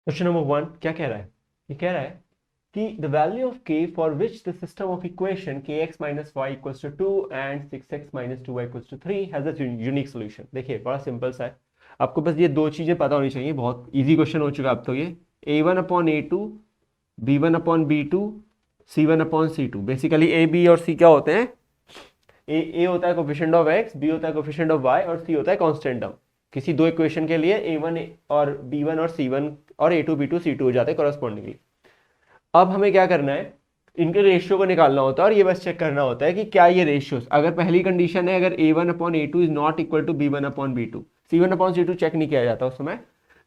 Question number 1 क्या कह रहा है? ये कह रहा है कि the value of k for which the system of equation kx minus Y equals to 2 and 6x minus 2y equals to 3 has a unique solution. देखिए बड़ा सिंपल सा है, आपको बस ये दो चीजें पता होनी चाहिए। बहुत इजी क्वेश्चन हो चुका है अब तो ये। a1 upon a2, b1 upon b2, c1 upon c2। Basically a b और c क्या होते हैं? ए होता है कोफिशिएंट ऑफ x, b होता है कोफिशिएंट ऑफ y और c होता है कांस्टेंट टर्म। किसी दो इक्वेशन के लिए a1 और b1 और c1 और a2 b2 c2 हो जाते हैं कॉरस्पॉन्डिंगली। अब हमें क्या करना है, इनके रेशियो को निकालना होता है और ये बस चेक करना होता है कि क्या ये रेशियोज, अगर पहली कंडीशन है अगर a1 upon a2 is not equal to b1 upon b2, c1 upon c2 check नहीं किया जाता उस समय।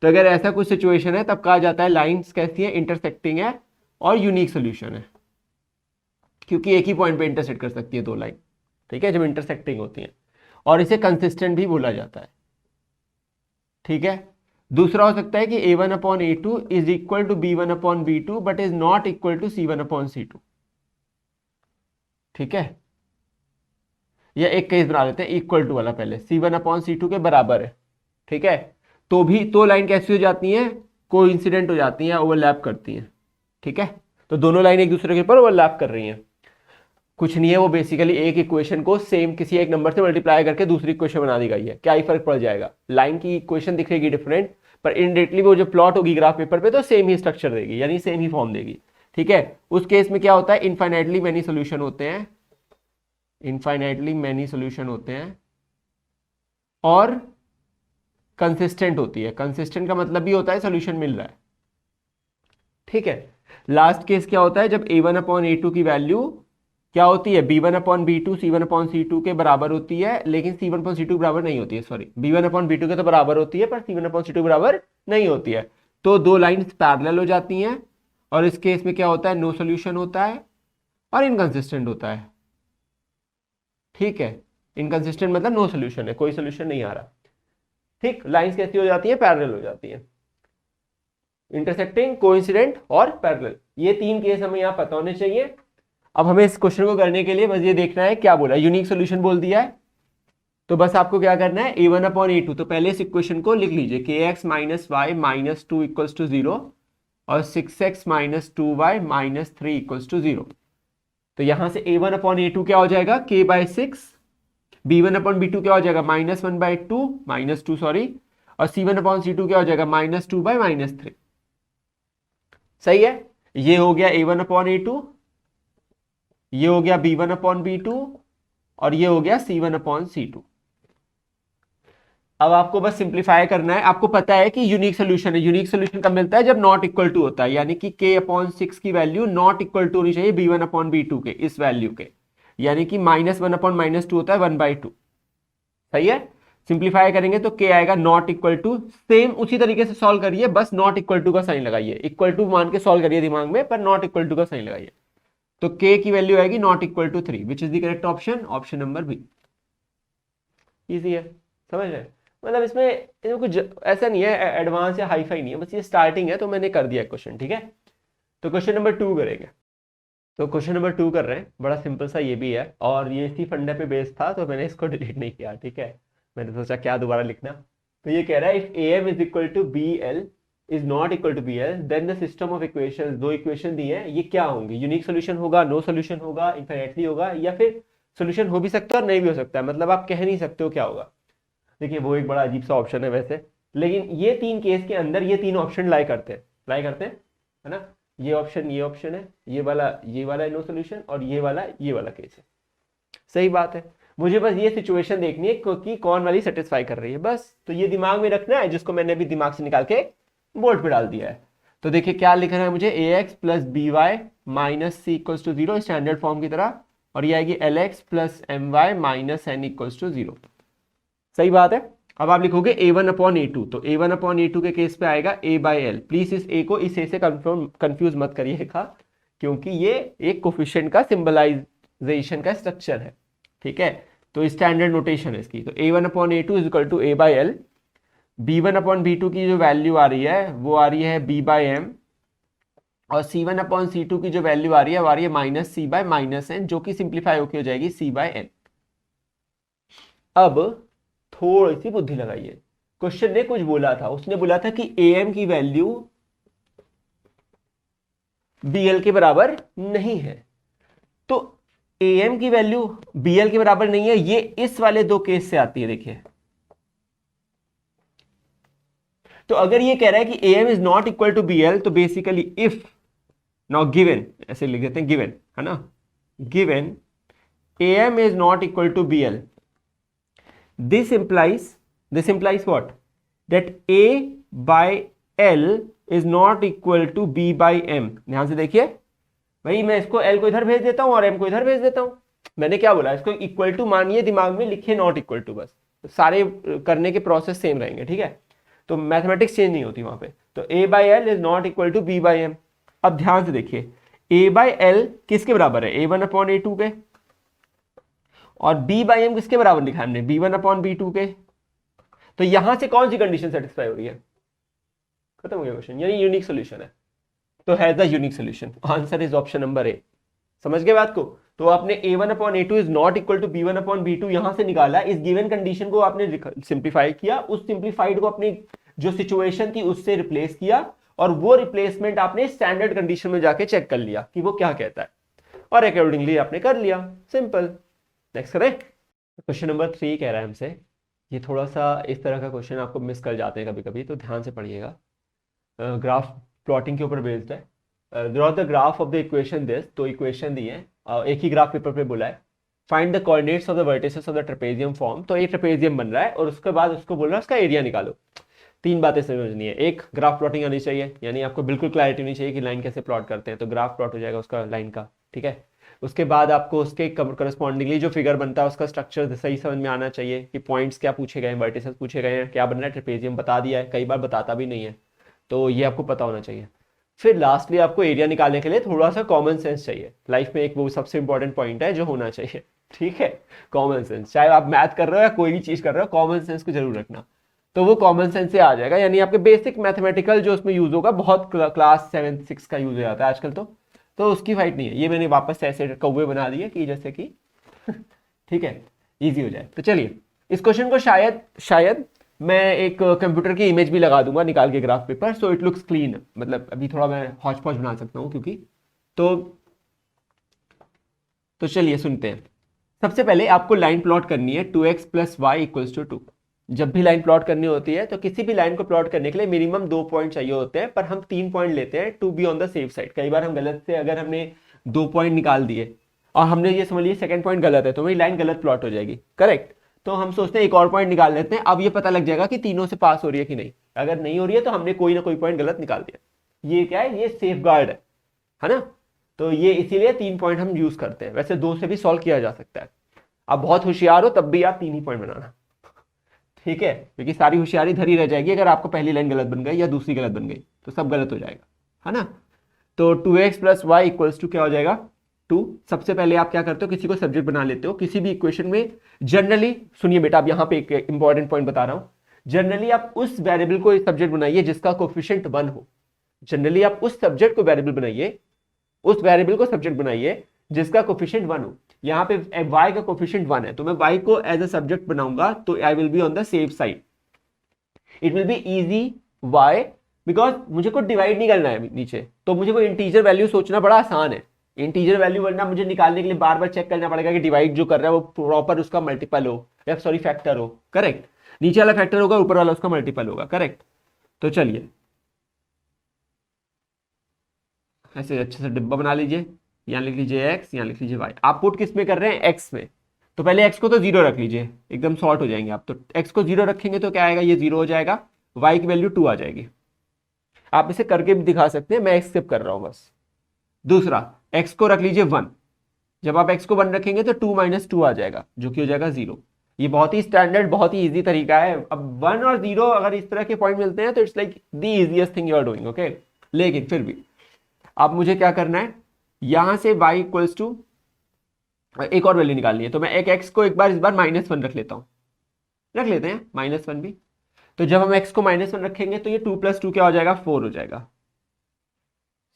तो अगर ऐसा कुछ सिचुएशन है तब कहा जाता है लाइंस कैसी है, इंटरसेक्टिंग है और यूनिक सोल्यूशन है, क्योंकि एक ही पॉइंट पे इंटरसेक्ट कर सकती है दो लाइन। ठीक है, जब इंटरसेक्टिंग होती है। और इसे कंसिस्टेंट भी बोला जाता है। ठीक है, दूसरा हो सकता है कि a1 upon a2 is equal to b1 upon b2 but is not equal to c1 upon c2। ठीक है, या एक केस बना लेते हैं इक्वल टू वाला, पहले c1 अपॉन c2 के बराबर है। ठीक है, तो भी तो लाइन कैसी हो जाती है, कोइंसिडेंट हो जाती है, ओवरलैप करती है। ठीक है, तो दोनों लाइन एक दूसरे के ऊपर ओवरलैप कर रही हैं। कुछ नहीं है, वो बेसिकली एक इक्वेशन को सेम किसी एक नंबर से मल्टीप्लाई करके दूसरी इक्वेशन बना दी गई है। क्या ही फर्क पड़ जाएगा, लाइन की इक्वेशन दिखेगी डिफरेंट, पर इनडायरेक्टली वो जो प्लॉट होगी ग्राफ पेपर पे तो सेम ही स्ट्रक्चर देगी, यानी सेम ही फॉर्म देगी। ठीक है, उस केस में क्या होता है, इनफाइनाइटली मैनी सोल्यूशन होते हैं, इनफाइनाइटली मैनी सोल्यूशन होते हैं और कंसिस्टेंट होती है। कंसिस्टेंट का मतलब भी होता है सोल्यूशन मिल रहा है। ठीक है, लास्ट केस क्या होता है, जब a1 अपॉन a2 की वैल्यू क्या होती है, b1 upon b2 c1 upon c2 के बराबर होती है, लेकिन c1 अपॉन c2 बराबर नहीं होती है। सॉरी, b1 अपॉन b2 के तो बराबर होती है पर c1 अपॉन c2 बराबर नहीं होती है। तो दो लाइंस पैरेलल हो जाती हैं और इस केस में क्या होता है, नो सोल्यूशन होता है और इनकंसिस्टेंट होता है। ठीक है, इनकंसिस्टेंट मतलब नो सोल्यूशन है, कोई सोल्यूशन नहीं आ रहा। ठीक, लाइंस कैसी हो जाती है, पैरेलल हो जाती है, इंटरसेक्टिंग, कोइंसिडेंट और पैरेलल। ये तीन केस हमें यहाँ पता होने चाहिए। अब हमें इस क्वेश्चन को करने के लिए बस ये देखना है क्या बोला, यूनिक सोल्यूशन बोल दिया है। तो बस आपको क्या करना है, a1 अपॉन a2, तो पहले इस इक्वेशन को लिख लीजिए, kx minus Y minus 2 equals to 0 और 6x minus 2y minus 3 equals to 0। तो यहां से a1 अपॉन a2 क्या हो जाएगा, k bye 6, b1 upon b2 क्या हो जाएगा, माइनस 1 बाय 2 माइनस 2 सॉरी, और c1 अपॉन c2 क्या हो जाएगा, माइनस 2 बाय माइनस 3। सही है, ये हो गया a1 अपॉन a2, ये हो गया b1 अपॉन b2 और ये हो गया c1 अपॉन c2। अब आपको बस सिंप्लीफाई करना है। आपको पता है कि यूनिक सोल्यूशन है, यूनिक सोल्यूशन कब मिलता है, जब नॉट इक्वल टू होता है, यानी कि k अपॉन 6 की वैल्यू नॉट इक्वल टू होनी चाहिए b1 अपॉन b2 के इस वैल्यू के, यानी कि माइनस 1 अपॉन माइनस 2 होता है 1/2। सही है, सिंप्लीफाई करेंगे तो k आएगा नॉट इक्वल टू, सेम उसी तरीके से सॉल्व करिए, बस नॉट इक्वल टू का साइन लगाइए, इक्वल टू मान के सॉल्व करिए दिमाग में, पर नॉट इक्वल टू का साइन लगाइए। तो k की वैल्यू आएगी not equal to 3, which is the correct option, option number B. Easy है, समझ रहे हैं? मतलब इसमें कुछ ऐसा नहीं है एडवांस या हाईफाई नहीं है, बस ये स्टार्टिंग है तो मैंने कर दिया क्वेश्चन। ठीक है, तो क्वेश्चन नंबर 2 करेंगे। तो क्वेश्चन नंबर 2 कर रहे हैं, बड़ा सिंपल सा ये भी है और ये इसी फंडे पे बेस्ड था तो मैंने इसको डिलीट नहीं किया। ठीक है, मैंने सोचा क्या दोबारा लिखना। तो ये कह रहा है if am is equal to B L is not equal to B L then the system of equation, दो इक्वेशन दी है, ये क्या होंगी, यूनिक सोल्यूशन होगा, नो सोल्यूशन होगा, इनफिनिटली होगा, या फिर सोल्यूशन हो भी सकता है और नहीं भी हो सकता है, मतलब आप कह नहीं सकते हो क्या होगा। देखिए वो एक बड़ा अजीब सा ऑप्शन है वैसे, लेकिन ये तीन केस के अंदर ये तीन ऑप्शन लाई करते हैं, लाई करते हैं, है ना। ये ऑप्शन है, ये वाला नो सोल्यूशन और ये वाला केस है। सही बात है, मुझे बस ये सिचुएशन देखनी है कि कौन वाली सेटिस्फाई कर रही है, बस तो ये दिमाग में रखना है, जिसको मैंने अभी दिमाग से निकाल के बोर्ड पे डाल दिया है। तो देखिए क्या लिख रहा है मुझे, A X plus B Y minus C equals to 0 standard form की तरह, और ये आएगी L X plus M Y minus N equals to 0। सही बात है। अब आप लिखोगे a1 अपॉन a2, तो a1 अपॉन a2 के केस पे आएगा a बाई एल। प्लीज इस a को इस a से कंफ्यूज मत करिएगा, क्योंकि ये एक कोफिशिएंट का सिंबलाइजेशन का स्ट्रक्चर है। ठीक है, तो स्टैंडर्ड नोटेशन है इसकी। तो a1 upon a2 is equal to a by L, b1 upon b2 की जो वैल्यू आ रही है वो आ रही है b बाई एम, और c1 अपॉन c2 की जो वैल्यू आ रही है वो आ रही है minus C by minus N, जो कि सिंप्लीफाई होकर हो जाएगी c बाय एन। अब थोड़ी सी बुद्धि लगाइए, क्वेश्चन ने कुछ बोला था, उसने बोला था कि am की वैल्यू BL के बराबर नहीं है। तो AM की वैल्यू BL के बराबर नहीं है, ये इस वाले दो केस से आती है। देखिए, तो अगर ये कह रहा है कि AM is not equal to BL, तो बेसिकली इफ नाउ गिवन, ऐसे लिख देते हैं गिवन, है ना, given AM is not equal to BL, this implies what, that A by L is not equal to B by M। ध्यान से देखिए भाई, मैं इसको L को इधर भेज देता हूं और M को इधर भेज देता हूं। मैंने क्या बोला, इसको इक्वल टू मानिए, दिमाग में लिखिए नॉट इक्वल टू, बस सारे करने के प्रोसेस सेम रहेंगे, ठीक है। तो मैथमेटिक्स चेंज नहीं होती वहां पे। तो A by L is not equal to B by M। अब ध्यान से देखिए, A by L किसके बराबर है, A1/A2 के, और B by M किसके बराबर लिखा है हमने, B1/B2 के। तो यहां से कौन सी कंडीशन सेटिस्फाई हो रही है, खत्म हो गया क्वेश्चन, यानी यूनिक सोल्यूशन है। तो has the unique solution, answer is option number A. समझ गए बात को। तो आपने A1/A2 is not equal to B1/B2 यहां से निकाला, इस गिवन कंडीशन को आपने सिंप्लीफाई किया, उस सिंप्लीफाइड को अपनी जो सिचुएशन थी उससे रिप्लेस किया, और वो रिप्लेसमेंट आपने स्टैंडर्ड कंडीशन में जाके चेक कर लिया कि वो क्या कहता है, और अकॉर्डिंगली आपने कर लिया, सिंपल। नेक्स्ट करें। क्वेश्चन नंबर 3 कह रहा है हमसे, ये थोड़ा सा इस तरह का क्वेश्चन आपको मिस कर जाते हैं कभी कभी, तो ध्यान से पढ़िएगा। ग्राफ प्लॉटिंग के ऊपर बेस्ड है। Draw the graph of the equation this, तो इक्वेशन दी है, एक ही ग्राफ पेपर पे बोला है। Find the coordinates of the vertices of the trapezium form, तो एक ट्रेपेजियम बन रहा है और उसके बाद उसको बोल रहा है उसका एरिया निकालो। 3 बातें समझनी है, एक ग्राफ प्लॉटिंग आनी चाहिए, यानी आपको बिल्कुल क्लैरिटी होनी चाहिए कि लाइन कैसे प्लॉट करते हैं, तो ग्राफ प्लॉट हो जाएगा उसका लाइन का, ठीक है। उसके बाद आपको उसके करस्पॉन्डिंगली जो फिगर बनता है उसका स्ट्रक्चर सही समझ में आना चाहिए कि पॉइंट्स क्या पूछे गए हैं, वर्टिसेस पूछे गए हैं, क्या बन रहा है, ट्रेपेजियम बता दिया है, कई बार बताता भी नहीं है, तो ये आपको पता होना चाहिए। फिर लास्टली आपको एरिया निकालने के लिए थोड़ा सा कॉमन सेंस चाहिए, लाइफ में एक वो सबसे इंपॉर्टेंट पॉइंट है जो होना चाहिए, ठीक है, कॉमन सेंस। चाहे आप मैथ कर रहे हो या कोई भी चीज कर रहे हो, कॉमन सेंस को जरूर रखना, तो वो कॉमन सेंस से आ जाएगा। यानी आपके बेसिक मैथमेटिकल जो उसमें यूज होगा, बहुत क्लास 7-6 का यूज हो जाता है आजकल, तो उसकी फाइट नहीं है। ये मैंने वापस से ऐसे कौवे बना दिए कि जैसे कि ठीक है, इजी हो जाए। तो चलिए, इस क्वेश्चन को शायद मैं एक कंप्यूटर की इमेज भी लगा दूंगा निकाल के graph paper, so it looks clean. मतलब अभी थोड़ा मैं हौच पौच बना सकता हूँ क्योंकि तो चलिए सुनते हैं। सबसे पहले आपको लाइन प्लॉट करनी है 2x + y = 2। जब भी लाइन प्लॉट करनी होती है तो किसी भी लाइन को प्लॉट करने के लिए मिनिमम 2 पॉइंट चाहिए होते हैं, पर हम 3 पॉइंट लेते हैं to be on the safe side. कई बार हम गलत से, अगर हमने 2 पॉइंट निकाल दिए और हमने ये समझ लिया सेकंड पॉइंट गलत है, तो वही लाइन गलत प्लॉट हो जाएगी, करेक्ट। तो हम सोचते हैं एक और पॉइंट निकाल लेते हैं, अब ये पता लग जाएगा कि तीनों से पास हो रही है कि नहीं। अगर नहीं हो रही है तो हमने कोई ना कोई पॉइंट गलत निकाल दिया। ये क्या है, ये सेफ गार्ड है ना। तो ये इसीलिए 3 पॉइंट हम यूज करते हैं। वैसे 2 से भी सॉल्व किया जा सकता है, आप बहुत होशियार हो तब भी आप 3 ही पॉइंट बनाना, ठीक है, क्योंकि सारी होशियारी धरी रह जाएगी अगर आपको पहली लाइन गलत बन गई या दूसरी गलत बन गई, तो सब गलत हो जाएगा, है ना। तो 2x + y = क्या हो जाएगा, 2। सबसे पहले आप क्या करते हो, किसी को सब्जेक्ट बना लेते हो किसी भी इक्वेशन में। जनरली सुनिए बेटा, अब यहाँ पे एक इंपॉर्टेंट पॉइंट बता रहा हूँ। जनरली आप उस वेरिएबल को सब्जेक्ट बनाइए जिसका कोफिशिएंट 1 हो। जनरली आप उस सब्जेक्ट को वेरिएबल बनाइए, उस वेरिएबल को सब्जेक्ट बनाइए जिसका कोफिशिएंट 1 हो। यहाँ पे y का कोफिशिएंट 1 है, तो मैं y को एज अ सब्जेक्ट बनाऊंगा, तो I will be on the safe side. It will be easy, why, because मुझे को डिवाइड नहीं करना है नीचे, तो मुझे वो इंटीजर वैल्यू सोचना बड़ा आसान है। इंटीजर वैल्यू वरना मुझे निकालने के लिए बार बार चेक करना पड़ेगा कि डिवाइड जो कर रहा है वो प्रॉपर उसका मल्टीपल हो, या सॉरी फैक्टर हो, करेक्ट। नीचे वाला फैक्टर होगा, ऊपर वाला उसका मल्टीपल होगा, करेक्ट। तो चलिए ऐसे अच्छे से डिब्बा बना लीजिए, यहाँ लिख लीजिए x, यहाँ लिख लीजिए y। आप पुट किस में कर रहे हैं, x में, तो पहले x को तो 0 रख लीजिए, एकदम शॉर्ट हो जाएंगे आप। तो x को 0 रखेंगे तो क्या आएगा, ये 0 हो जाएगा, y की वैल्यू 2 आ जाएगी। आप इसे करके भी दिखा सकते हैं, मैं स्किप कर रहा हूं बस। दूसरा, x को रख लीजिए 1, जब आप x को 1 रखेंगे तो 2 - 2 आ जाएगा, जो कि हो जाएगा 0। ये बहुत ही स्टैंडर्ड, बहुत ही इजी तरीका है। अब 1 और 0 अगर इस तरह के पॉइंट मिलते हैं तो it's like the easiest thing you are doing, okay. लेकिन फिर भी अब मुझे क्या करना है, यहां से y = एक और वैल्यू निकालनी है, तो मैं एक x को इस बार -1 रख लेता हूं, रख लेते हैं -1 भी। तो जब हम x को -1 रखेंगे तो ये 2 + 2 क्या हो जाएगा, 4 हो जाएगा,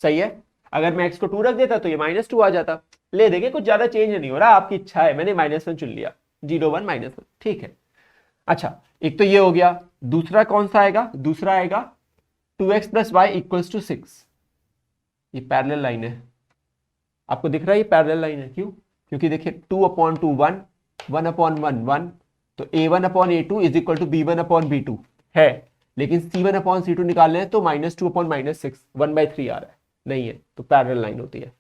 सही है। अगर मैं x को 2 रख देता तो ये -2 आ जाता। ले देंगे, कुछ ज्यादा चेंज नहीं हो रहा, आपकी इच्छा है, मैंने -1 चुन लिया, 0 1 -1, ठीक है। अच्छा, एक तो ये हो गया। दूसरा कौन सा आएगा, दूसरा आएगा 2x + y = 6। ये पैरेलल लाइन है, आपको दिख रहा है ये पैरेलल लाइन है, क्यों? क्योंकि देखिए 2/2 1, 1/1 1, तो A1/A2 is equal to B1/B2 है, लेकिन C1/C2 निकालना है तो -2/-6 1/3 आ रहा है, नहीं है, तो पैरेलल लाइन होती है।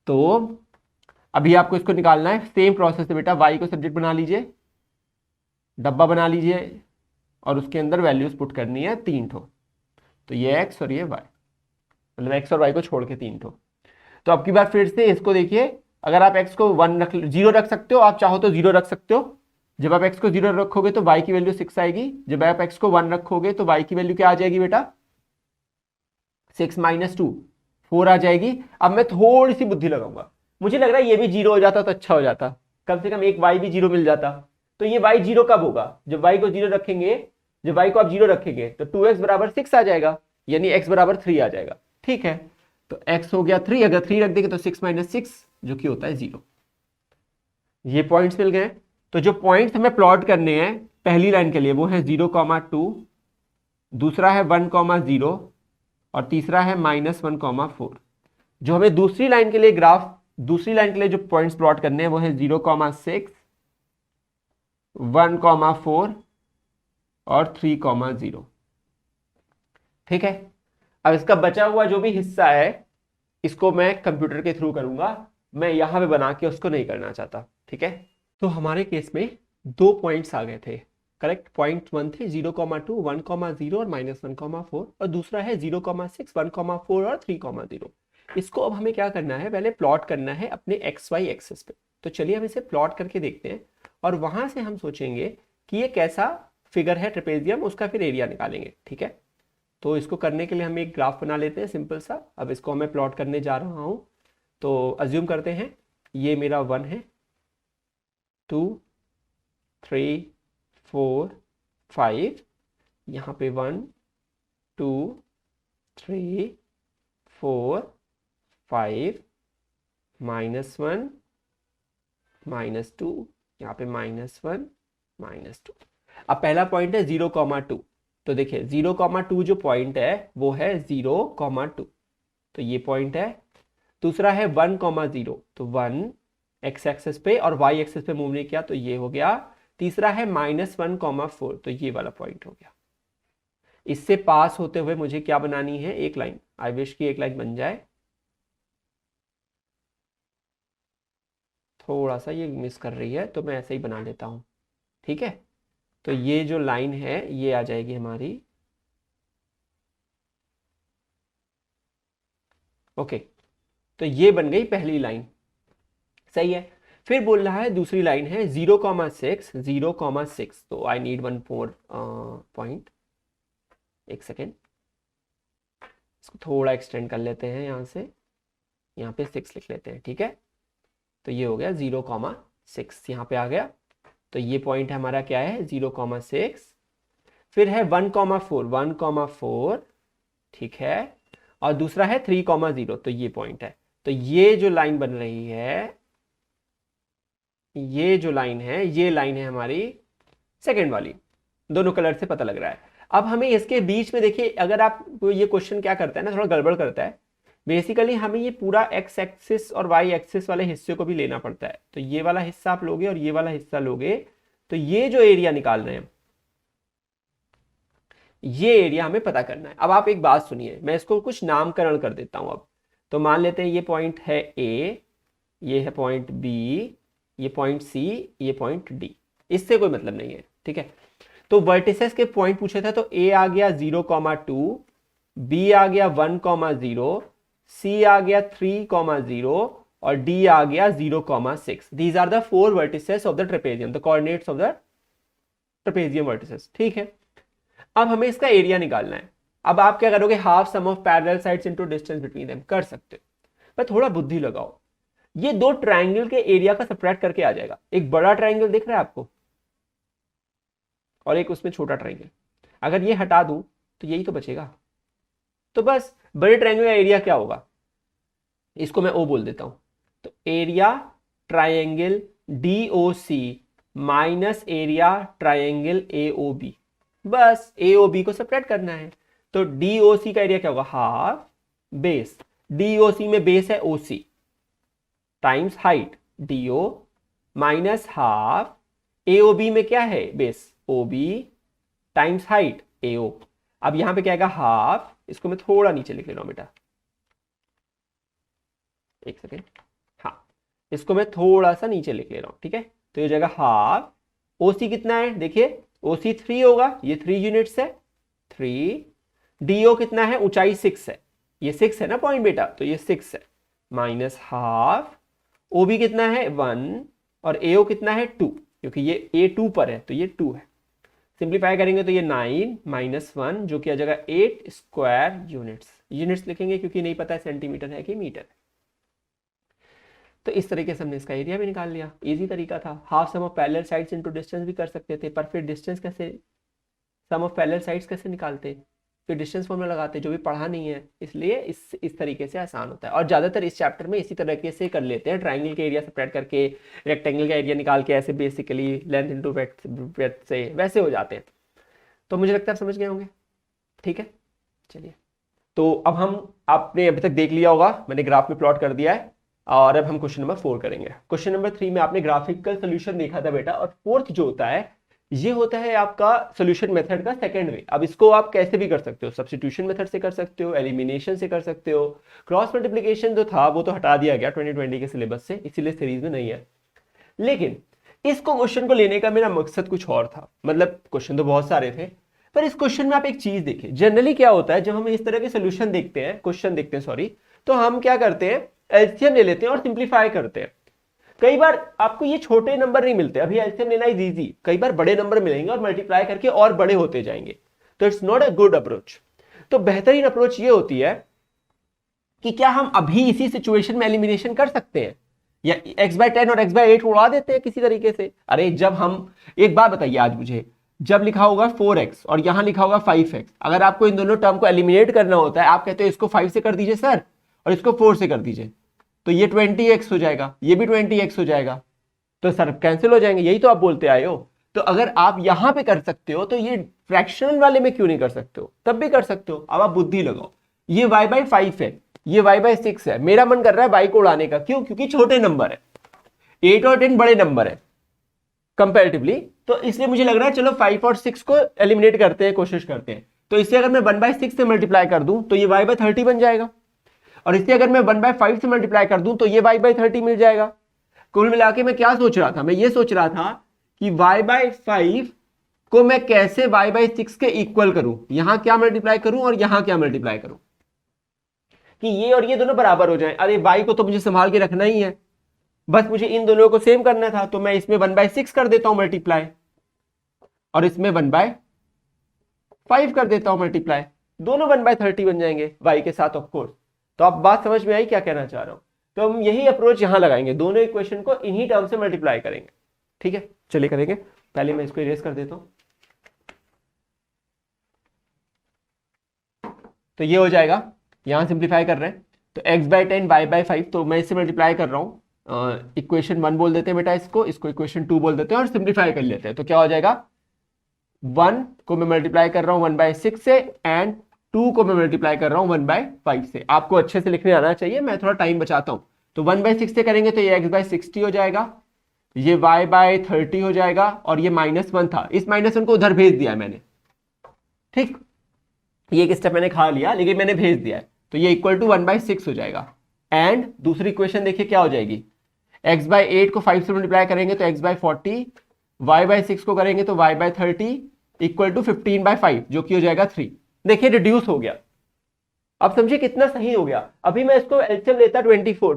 तो अभी आपको इसको निकालना है, सेम प्रोसेस है बेटा, y को सब्जेक्ट बना लीजिए, डब्बा बना लीजिए और उसके अंदर वैल्यूज पुट करनी है 3 ठो, तो ये x और ये y, मतलब x और y को छोड़ के 3 ठो। तो अब की बार फिर से इसको देखिए, अगर आप x को 0 रख सकते हो, आप चाहो तो 0 रख सकते हो। जब आप x को 0 रखोगे तो y की वैल्यू 6 आएगी, जब आप x को 1 रखोगे तो y की वैल्यू क्या आ जाएगी बेटा? 6 - 2 4 आ जाएगी। अब मैं थोड़ी सी बुद्धि लगाऊंगा, मुझे लग रहा है ये भी 0 हो जाता तो अच्छा हो जाता, कम से कम एक y भी 0 मिल जाता। तो ये y 0 कब होगा? जब y को 0 रखेंगे, जब y को आप 0 रखेंगे तो 2x बराबर 6 आ जाएगा, यानी x बराबर 3 आ जाएगा। ठीक है, तो x हो गया 3, अगर 3 रख देंगे तो 6 - 6 जो कि होता है 0। ये पॉइंट्स मिल गए। तो जो पॉइंट्स हमें प्लॉट करने हैं पहली लाइन के लिए वो है 0,2, दूसरा है 1,0 और तीसरा है -1,4। जो हमें दूसरी लाइन के लिए दूसरी लाइन के लिए जो पॉइंट्स प्लॉट करने हैं वो है 0,6, 1,4 और 3,0। ठीक है, अब इसका बचा हुआ जो भी हिस्सा है इसको मैं कंप्यूटर के थ्रू करूंगा, मैं यहां पे बना के उसको नहीं करना चाहता। ठीक है, तो हमारे केस में 2 पॉइंट्स आ गए थे, करेक्ट। पॉइंट 1 थे 0,2, 1,0 और -1,4, और दूसरा है 0,6, 1,4 और 3,0। इसको अब हमें क्या करना है, पहले प्लॉट करना है अपने XY एक्सिस पे। तो चलिए हम इसे प्लॉट करके देखते हैं और वहां से हम सोचेंगे कि ये कैसा फिगर है ट्रेपेजियम, उसका फिर एरिया निकालेंगे। ठीक है, तो इसको करने के लिए हम एक ग्राफ बना लेते हैं सिंपल सा। अब इसको मैं प्लॉट करने जा रहा हूं, तो अज्यूम करते हैं ये मेरा 1 है, 2 3 4 5, यहाँ पे 1 2 3 4 5, -1 -2, यहाँ पे -1 -2। अब पहला पॉइंट है 0,2, तो देखिए 0,2 जो पॉइंट है वो है 0,2, तो ये पॉइंट है। दूसरा है 1,0, तो 1 x एक्सिस पे और y एक्सिस पे मूव नहीं किया तो ये हो गया। तीसरा है -1,4, तो ये वाला पॉइंट हो गया। इससे पास होते हुए मुझे क्या बनानी है, एक लाइन। आई विश की एक लाइन बन जाए, थोड़ा सा ये मिस कर रही है तो मैं ऐसे ही बना लेता हूं। ठीक है, तो ये जो लाइन है ये आ जाएगी हमारी, ओके, तो ये बन गई पहली लाइन, सही है। फिर बोल रहा है दूसरी लाइन है 0,6 0,6, तो आई नीड 1 4 पॉइंट, एक सेकेंड, इसको थोड़ा एक्सटेंड कर लेते हैं, यहाँ से यहाँ पे 6 लिख लेते हैं। ठीक है, तो ये हो गया 0,6, यहाँ पे आ गया। तो ये पॉइंट है हमारा क्या है, 0,6। फिर है 1,4 1,4, ठीक है, और दूसरा है 3,0, तो ये पॉइंट है। तो ये जो लाइन बन रही है, ये जो लाइन है, ये लाइन है हमारी सेकेंड वाली, दोनों कलर से पता लग रहा है। अब हमें इसके बीच में देखिए, अगर आप ये क्वेश्चन क्या करता है ना, थोड़ा गड़बड़ करता है। बेसिकली हमें ये पूरा x एक्सिस और y एक्सिस वाले हिस्से को भी लेना पड़ता है। तो ये वाला हिस्सा आप लोगे और ये वाला हिस्सा लोगे, तो ये जो एरिया निकाल रहे हैं ये एरिया हमें पता करना है। अब आप एक बात सुनिए, मैं इसको कुछ नामकरण कर देता हूं अब। तो मान लेते हैं ये पॉइंट है A, ये है पॉइंट B, ये पॉइंट C, ये पॉइंट D। इससे कोई मतलब नहीं है, ठीक है। तो वर्टिसेस के पॉइंट पूछे थे, तो A आ गया 0,2, B आ गया 1,0, C आ गया 3,0 और D आ गया 0,6। These are the 4 vertices of the trapezium, the coordinates of the trapezium vertices. ठीक है, अब हमें इसका एरिया निकालना है। अब आप क्या करोगे, half sum of parallel sides into distance between them कर सकते हो, पर थोड़ा बुद्धि लगाओ। ये दो ट्रायंगल के एरिया का सबट्रैक्ट करके आ जाएगा। एक बड़ा ट्रायंगल दिख रहा है आपको और एक उसमें छोटा ट्रायंगल, अगर ये हटा दूं तो यही तो बचेगा। तो बस बड़े ट्रायंगल का एरिया क्या होगा, इसको मैं ओ बोल देता हूं। तो area triangle DOC minus area triangle AOB, बस AOB को सेपरेट करना है। तो DOC का एरिया क्या होगा, हाफ बेस, DOC में बेस है OC times height DO minus half AOB में क्या है base OB times height AO। अब यहां पे क्या आएगा हाफ, इसको मैं थोड़ा नीचे लिख ले रहा हूं बेटा, एक सेकेंड, हाँ इसको मैं थोड़ा सा नीचे लिख ले रहा हूं, ठीक है। तो ये जाएगा हाफ, OC कितना है देखिए, OC 3 होगा, ये 3 यूनिट्स है 3, DO कितना है, ऊंचाई 6 है, ये 6 है ना पॉइंट बेटा, तो ये 6 है माइनस हाफ, OB कितना है 1 और AO कितना है 2, क्योंकि ये A2 पर है तो ये 2 है। सिंप्लीफाई करेंगे तो ये 9 माइनस 1 जो कि आ जाएगा 8 स्क्वायर यूनिट्स, यूनिट्स लिखेंगे क्योंकि नहीं पता है सेंटीमीटर है कि मीटर है। तो इस तरीके से हमने इसका एरिया भी निकाल लिया, इजी तरीका था। Half sum of parallel sides into distance भी कर सकते थे, पर फिर डिस्टेंस कैसे, सम ऑफ पैरेलल साइड्स कैसे निकालते, फिर डिस्टेंस फॉर्मूला लगाते जो भी पढ़ा नहीं है, इसलिए इस तरीके से आसान होता है। और ज़्यादातर इस चैप्टर में इसी तरीके से कर लेते हैं, ट्राइंगल के एरिया सेपरेट करके रेक्टेंगल का एरिया निकाल के ऐसे बेसिकली लेंथ इंटू ब्रेड्थ से वैसे हो जाते हैं। तो मुझे लगता है आप समझ गए होंगे, ठीक है। चलिए, तो अब हम, आपने अभी तक देख लिया होगा, मैंने ग्राफ में प्लॉट कर दिया है, और अब हम क्वेश्चन नंबर 4 करेंगे। क्वेश्चन नंबर 3 में आपने ग्राफिकल सोल्यूशन देखा था बेटा, और फोर्थ जो होता है ये होता है आपका सोल्यूशन मेथड का सेकंड वे। अब इसको आप कैसे भी कर सकते हो, सब्स्टिट्यूशन मेथड से कर सकते हो, एलिमिनेशन से कर सकते हो, क्रॉस मल्टीप्लिकेशन जो था वो तो हटा दिया गया 2020 के सिलेबस से, इसीलिए सीरीज में नहीं है। लेकिन इसको क्वेश्चन को लेने का मेरा मकसद कुछ और था, मतलब क्वेश्चन तो बहुत सारे थे, पर इस क्वेश्चन में आप एक चीज देखिए, जनरली क्या होता है जब हम इस तरह के सोल्यूशन देखते हैं, क्वेश्चन देखते हैं सॉरी, तो हम क्या करते हैं एलसीएम ले लेते हैं और सिंप्लीफाई करते हैं। कई बार आपको ये छोटे नंबर नहीं मिलते, अभी एलसीएम लेना इज इजी, कई बार बड़े नंबर मिलेंगे और मल्टीप्लाई करके और बड़े होते जाएंगे, तो it's not a good approach. तो बेहतरीन अप्रोच ये होती है कि क्या हम अभी इसी सिचुएशन में एलिमिनेशन कर सकते हैं, या x/10 और x/8 उड़ा देते हैं किसी तरीके से। अरे जब हम, एक बात बताइए आज मुझे, जब लिखा होगा 4x और यहां लिखा होगा 5x, अगर आपको इन दोनों टर्म को एलिमिनेट करना होता है, आप कहते हो इसको 5 से कर दीजिए सर और इसको 4 से कर दीजिए, तो ये 20x हो जाएगा, ये भी 20x हो जाएगा, तो सर कैंसिल हो जाएंगे, यही तो आप बोलते आए हो। तो अगर आप यहां पे कर सकते हो तो ये फ्रैक्शनल वाले में क्यों नहीं कर सकते हो, तब भी कर सकते हो। अब आप बुद्धि लगाओ, ये y/5 है, ये y/6 है, मेरा मन कर रहा है y को उड़ाने का, क्यों, क्योंकि छोटे नंबर है, 8 और 10 बड़े नंबर है कंपैरेटिवली, तो इसलिए मुझे लग रहा है चलो 5 और 6 को एलिमिनेट करते हैं, कोशिश करते हैं। तो इसे अगर मैं 1/6 से मल्टीप्लाई कर दूं तो ये y/30 बन जाएगा, और इसे अगर मैं 1/5 से मल्टीप्लाई कर दूं तो ये y/30 मिल जाएगा। कुल मिला के मैं क्या सोच रहा था, मैं ये सोच रहा था कि y/5 को मैं कैसे y/6 के इक्वल करूं, यहां क्या मल्टीप्लाई करूं और यहां क्या मल्टीप्लाई करूं कि ये और ये दोनों बराबर हो जाएं। अरे y को तो मुझे संभाल के रखना ही है, बस मुझे इन दोनों को सेम करना था, तो मैं इसमें 1/6 कर देता हूं मल्टीप्लाई, और इसमें 1/5 कर देता हूं मल्टीप्लाई, दोनों 1/30 बन जाएंगे y के साथ ऑफकोर्स। तो आप बात समझ में आई क्या कहना चाह रहा हूं। तो हम यही अप्रोच यहां लगाएंगे, दोनों इक्वेशन को इन्हीं टर्म से मल्टीप्लाई करेंगे, ठीक है। चलिए करेंगे, पहले मैं इसको इरेज कर देता हूं, तो ये हो जाएगा, यहां सिंप्लीफाई कर रहे हैं तो x/10 y/5, तो मैं इससे मल्टीप्लाई कर रहा हूं, इक्वेशन 1 बोल देते हैं बेटा, इसको इक्वेशन 2 बोल देते हैं और सिंप्लीफाई कर लेते हैं। तो क्या हो जाएगा, 1 को मैं मल्टीप्लाई कर रहा हूं 1/6 से, एंड 2 को मैं मल्टीप्लाई कर रहा हूं 1/5 से। आपको अच्छे से लिखने आना चाहिए, मैं थोड़ा टाइम बचाता हूं। तो 1/6 से करेंगे तो ये x/60 हो जाएगा, ये y/30 हो जाएगा, और ये -1 था, इस -1 को उधर भेज दिया मैंने, ठीक, ये एक स्टेप मैंने खा लिया लेकिन मैंने भेज दिया है, तो ये इक्वल टू 1/6 हो जाएगा। एंड दूसरी इक्वेशन देखिए क्या हो जाएगी, x/8 को 5 से मल्टीप्लाई करेंगे तो x/40, y/6 को करेंगे तो y/30 इक्वल टू 15/5 जो कि हो जाएगा 3। देखिए रिड्यूस हो गया, अब समझिए कितना सही हो गया। अभी मैं इसको एलसीएम लेता 24 को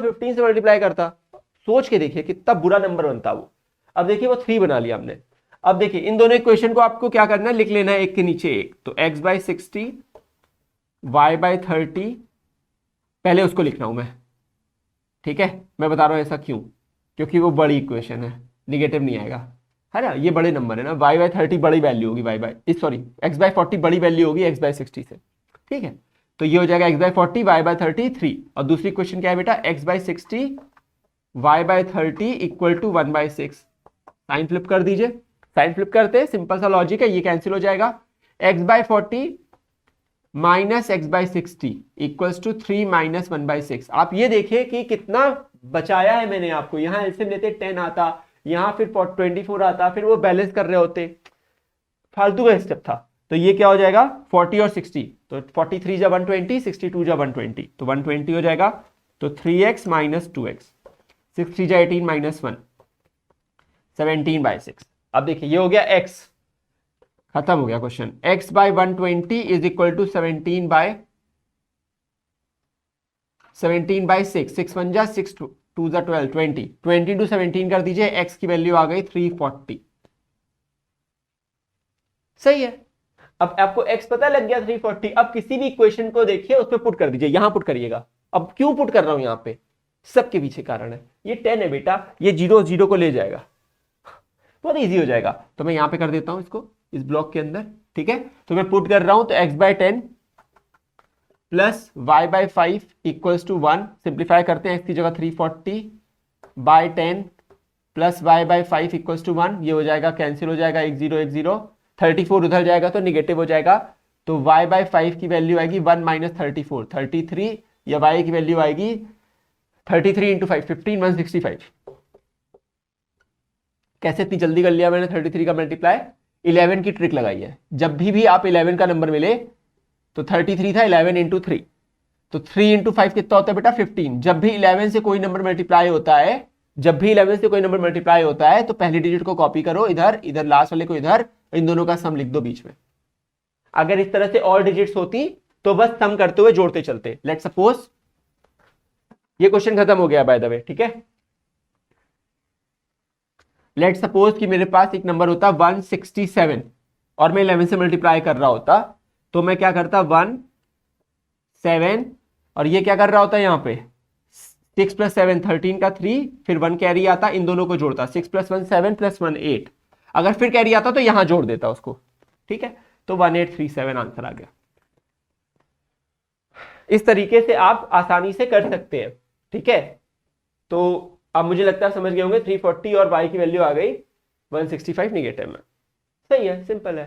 15 से मल्टीप्लाई करता, सोच के देखिए कितना बुरा नंबर बनता वो। अब देखिए वो 3 बना लिया हमने। अब देखिए इन दोनों इक्वेशन को आपको क्या करना है, लिख लेना है एक के नीचे एक, तो x/60 y/30, पहले उसको लिख रहा हूं मैं, ठीक है। मैं बता रहा हूं ऐसा क्यों, क्योंकि वो बड़ी इक्वेशन है, निगेटिव नहीं आएगा, है ना, ये बड़े नंबर है ना, y/30 बड़ी वैल्यू होगी, x/40 बड़ी वैल्यू होगी x/60 से, ठीक है। तो ये हो जाएगा x/40 y/30 3, और दूसरी इक्वेशन क्या है बेटा, x/60 y/30 equal to 1/6। Sign flip कर दीजिए, साइन फ्लिप करते हैं, सिंपल सा लॉजिक है, ये कैंसिल हो जाएगा, x/40 minus X by 60 equals to 3 minus 1/6। आप ये देखिए कि कितना बचाया है मैंने आपको। यहां एलसीएम लेते 10 आता, यहां फिर 24 आता, फिर वो बैलेंस कर रहे होते, फालतू का स्टेप था। तो ये क्या हो जाएगा 40 और 60, तो 43 जा 120, 62 जा 120, तो 120 हो जाएगा। तो 3x माइनस 2x, 6 3 जा 18 माइनस 1, 17/6। अब देखिए ये हो गया x, खत्म हो गया question. x by 120 is equal to 17/6, 6 1 जा 6 2 जा 12, 20 टू 17 कर दीजिए, x की वैल्यू आ गई 340। सही है। अब आपको x पता लग गया 340। अब किसी भी इक्वेशन को देखिए उस पर पुट कर दीजिए, यहां पुट करिएगा। अब क्यों पुट कर रहा हूं यहां पे, सबके पीछे कारण है। ये 10 है बेटा, ये 0 0 को ले जाएगा, बहुत इजी हो जाएगा। तो मैं यहां पे कर देता हूं इसको इस ब्लॉक के अंदर, ठीक है। तो मैं पुट कर रहा हूं, तो x by 10 plus y by 5 equals to 1। Simplify करते हैं, x की जगह 340 by 10 plus y by 5 equals to 1। ये हो जाएगा, कैंसिल हो जाएगा, 1 0 1 0, 34 उधर जाएगा तो निगेटिव हो जाएगा। तो y बाय 5 की वैल्यू आएगी 1 माइनस 34, 33, या y की वैल्यू आएगी 33 इंटू 5, 15 165। कैसे इतनी जल्दी कर लिया मैंने 33 का मल्टीप्लाई, 11 की ट्रिक लगाई है। जब भी आप 11 का नंबर मिले तो 33 था, 11 इंटू 3, तो 3 इंटू 5 कितना होता है बेटा 15। जब भी 11 से कोई नंबर मल्टीप्लाई होता है, जब भी 11 से कोई नंबर मल्टीप्लाई होता है तो पहली डिजिट को कॉपी करो इधर, इधर लास्ट वाले को इधर, इन दोनों का सम लिख दो बीच में। अगर इस तरह से और डिजिट्स होती तो बस सम करते हुए जोड़ते चलते। लेट सपोज ये क्वेश्चन खत्म हो गया बाय द वे, ठीक है। लेट सपोज कि मेरे पास एक नंबर होता 167 और मैं 11 से मल्टीप्लाई कर रहा होता, तो मैं क्या करता 1 7, और ये क्या कर रहा होता है यहाँ पे 6 + 7 13 का 3, फिर 1 कैरी आता, इन दोनों को जोड़ता, 6 + 1 7 + 1 8। अगर फिर कैरी आता तो यहां जोड़ देता उसको, ठीक है। तो 1837 आंसर आ गया। इस तरीके से आप आसानी से कर सकते हैं, ठीक है। तो अब मुझे लगता है समझ गए होंगे, 340 और y की वैल्यू आ गई 165 निगेटिव में। सही है, सिंपल है।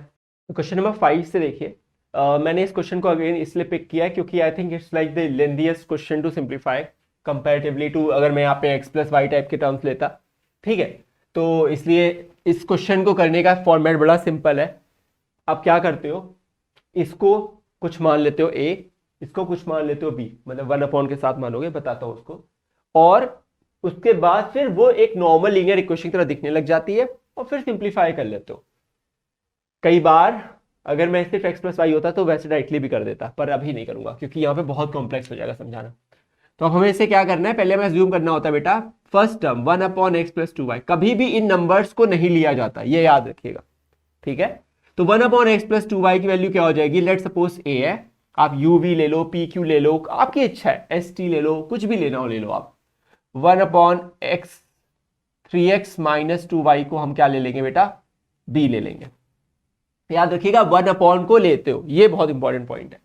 क्वेश्चन नंबर 5 से देखिए। मैंने इस क्वेश्चन को अगेन इसलिए पिक किया क्योंकि I think it's like the lengthiest question to simplify comparatively to अगर मैं यहाँ पे x + y टाइप के टर्म्स लेता, ठीक है। तो इसलिए इस क्वेश्चन को करने का फॉर्मेट बड़ा सिंपल है। आप क्या करते हो, इसको कुछ मान लेते हो a, इसको कुछ मान लेते हो b, मतलब 1/, के साथ मानोगे, बताता हूं उसको, और उसके बाद फिर वो एक नॉर्मल लीनियर इक्वेशन की तरह दिखने लग जाती है और फिर सिंप्लीफाई कर लेते हो। कई बार अगर मैं सिर्फ x + y होता तो वैसे डायरेक्टली भी कर देता, पर अभी नहीं करूंगा क्योंकि यहाँ पे बहुत कॉम्प्लेक्स हो जाएगा समझाना। तो अब हमें इसे क्या करना है, पहले हमें अज्यूम करना होता है बेटा फर्स्ट टर्म 1/x + 2y, कभी भी इन नंबर्स को नहीं लिया जाता, ये याद रखिएगा, ठीक है। तो 1/x + 2y की वैल्यू क्या हो जाएगी, लेट सपोज a है, आप u v ले लो, p q ले लो, आपकी इच्छा है, s t ले लो, कुछ भी लेना हो ले लो आप। 1/x 3x - 2y को हम क्या ले लेंगे बेटा, b ले लेंगे। याद रखिएगा 1/ को लेते हो, ये बहुत इंपॉर्टेंट पॉइंट है।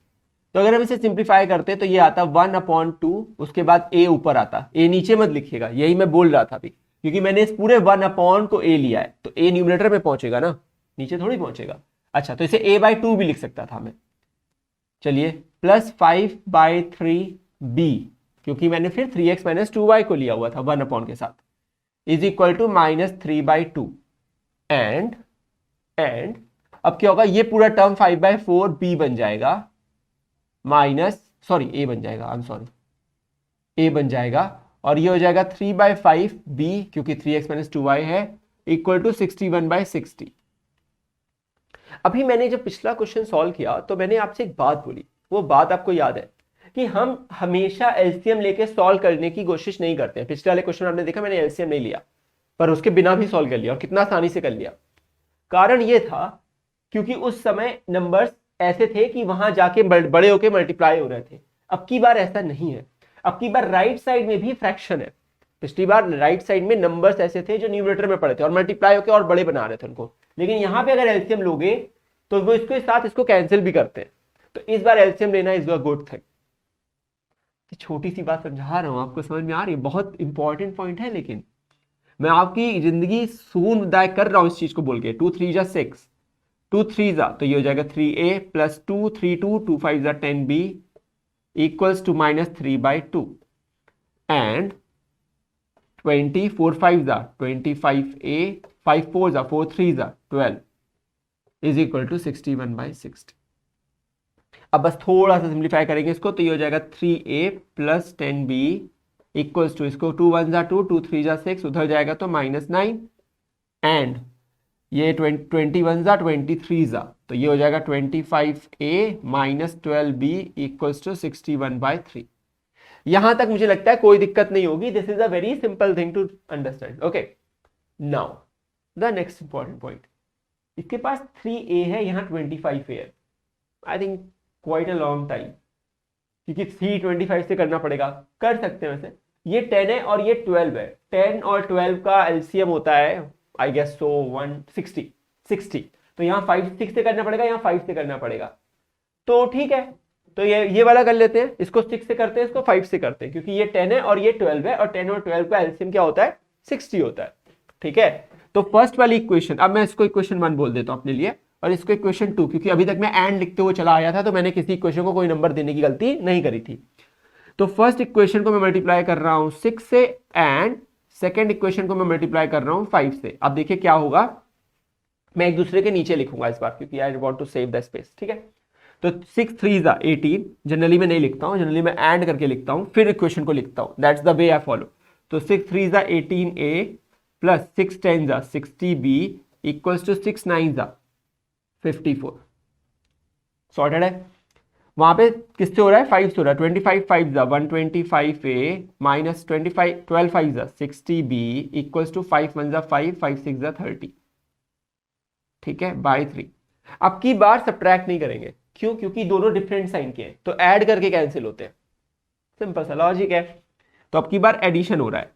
तो अगर हम इसे सिंप्लीफाई करते तो ये आता 1/2, उसके बाद a ऊपर आता, a नीचे मत लिखिएगा, यही मैं बोल रहा था अभी, क्योंकि मैंने इस पूरे 1/ को a लिया है, तो a न्यूमरेटर में पहुंचेगा ना, नीचे थोड़ी पहुंचेगा। अच्छा, तो इसे a/2 भी लिख सकता था मैं, चलिए, प्लस 5/3b, क्योंकि मैंने फिर 3x - 2y को लिया हुआ था 1/ के साथ, इज इक्वल टू -3/2 एंड अब क्या होगा, ये पूरा टर्म 5/4b बन जाएगा, a बन जाएगा, आई एम सॉरी, a बन जाएगा, और ये हो जाएगा 3/5b, क्योंकि 3x - 2y है, इक्वल टू 61/60। अभी मैंने जब पिछला क्वेश्चन सॉल्व किया तो मैंने आपसे एक बात बोली, वो बात आपको याद है कि हम हमेशा एलसीएम लेके सॉल्व करने की कोशिश नहीं करते हैं। पिछले वाले क्वेश्चन आपने देखा मैंने एलसीएम नहीं लिया, पर उसके बिना भी सॉल्व कर लिया, और कितना आसानी से कर लिया। कारण ये था क्योंकि उस समय नंबर्स ऐसे थे कि वहां जाके बड़े होके मल्टीप्लाई हो रहे थे। अब की बार ऐसा नहीं है, अब की बार राइट साइड में भी फ्रैक्शन है। पिछली बार राइट साइड में नंबर्स ऐसे थे जो न्यूमरेटर में पड़े थे और मल्टीप्लाई होकर और बड़े बना रहे थे उनको, लेकिन यहां पे अगर एलसीएम लोगे तो वो इसके साथ इसको कैंसिल भी करते हैं। तो इस बार एलसीएम लेना इज अ गुड थिंग। छोटी सी बात समझा रहा हूं, आपको समझ में आ रही है, बहुत इंपॉर्टेंट पॉइंट है, लेकिन मैं आपकी जिंदगी सुकूनदायक कर रहा हूं इस चीज को बोल के। 2 3 जा 6, 2 3 जा तो ये हो जाएगा 3a प्लस 2 3 2 2 5 जा 10b इक्वल्स टू -3/2 एंड 20 4 5 जा 25a 5 4 जा 4 3 जा 12 इज इक्वल टू 61/60। अब बस थोड़ा सा सिंप्लीफाई करेंगे इसको तो ये हो जाएगा 3a plus 10b equals to इसको 2 1 जा 2 2 3 जा 6 उधर जाएगा तो -9 एंड ये 21 जा 23 जा तो ये हो जाएगा 25a minus 12b equals to 61/3। यहां तक मुझे लगता है कोई दिक्कत नहीं होगी। This is a very simple thing to understand. Okay, now the next important point, इसके पास 3a है, यहाँ 25a है। I think quite a long time, क्योंकि 3 25 से करना पड़ेगा, कर सकते हैं वैसे। ये 10 है और ये 12 है। 10 और 12 का एलसीएम होता है आई गेस सो 160। तो यहाँ 5 6 से करना पड़ेगा, यहाँ 5 से करना पड़ेगा। तो ठीक है, तो ये वाला कर लेते हैं, इसको 6 से करते हैं, इसको 5 से करते हैं, क्योंकि ये 10 है और ये 12 है और 10 और 12 का एलसीएम क्या होता है 60 होता है। ठीक है, तो फर्स्ट वाली इक्वेशन, अब मैं इसको इक्वेशन 1 बोल देता हूं अपने लिए और इसको इक्वेशन 2, क्योंकि अभी तक मैं एंड लिखते हुए चला आया था तो मैंने किसी इक्वेशन को कोई नंबर देने की गलती नहीं करी थी। तो फर्स्ट इक्वेशन को मैं मल्टीप्लाई कर रहा हूं 6 से एंड सेकेंड इक्वेशन को मैं मल्टीप्लाई कर रहा हूं 5 से। अब देखिए क्या होगा, मैं एक दूसरे के नीचे लिखूंगा इस बार क्योंकि I want to save the space. ठीक है, तो 6 3 जा 18, जनरली मैं नहीं लिखता हूं, जनरली मैं एंड करके लिखता हूं फिर इक्वेशन को लिखता हूं, that's the way I follow. तो 6 3 जा 18a प्लस 6 10 जा 60b इक्वल्स टू 6 9 जा 54। सॉर्टेड है। वहां पे किससे हो रहा है 5 से हो रहा है, 25 5 जा 125a माइनस 25 12 5 जा 60b इक्वल्स टू 5 1 जा 5 5 6 जा 30। ठीक है, बाय 3। अब की बार सब्ट्रैक्ट नहीं करेंगे, क्यों? क्योंकि दोनों डिफरेंट साइन के हैं तो ऐड करके कैंसिल होते हैं, सिंपल सा लॉजिक है। तो अब की बार एडिशन हो रहा है,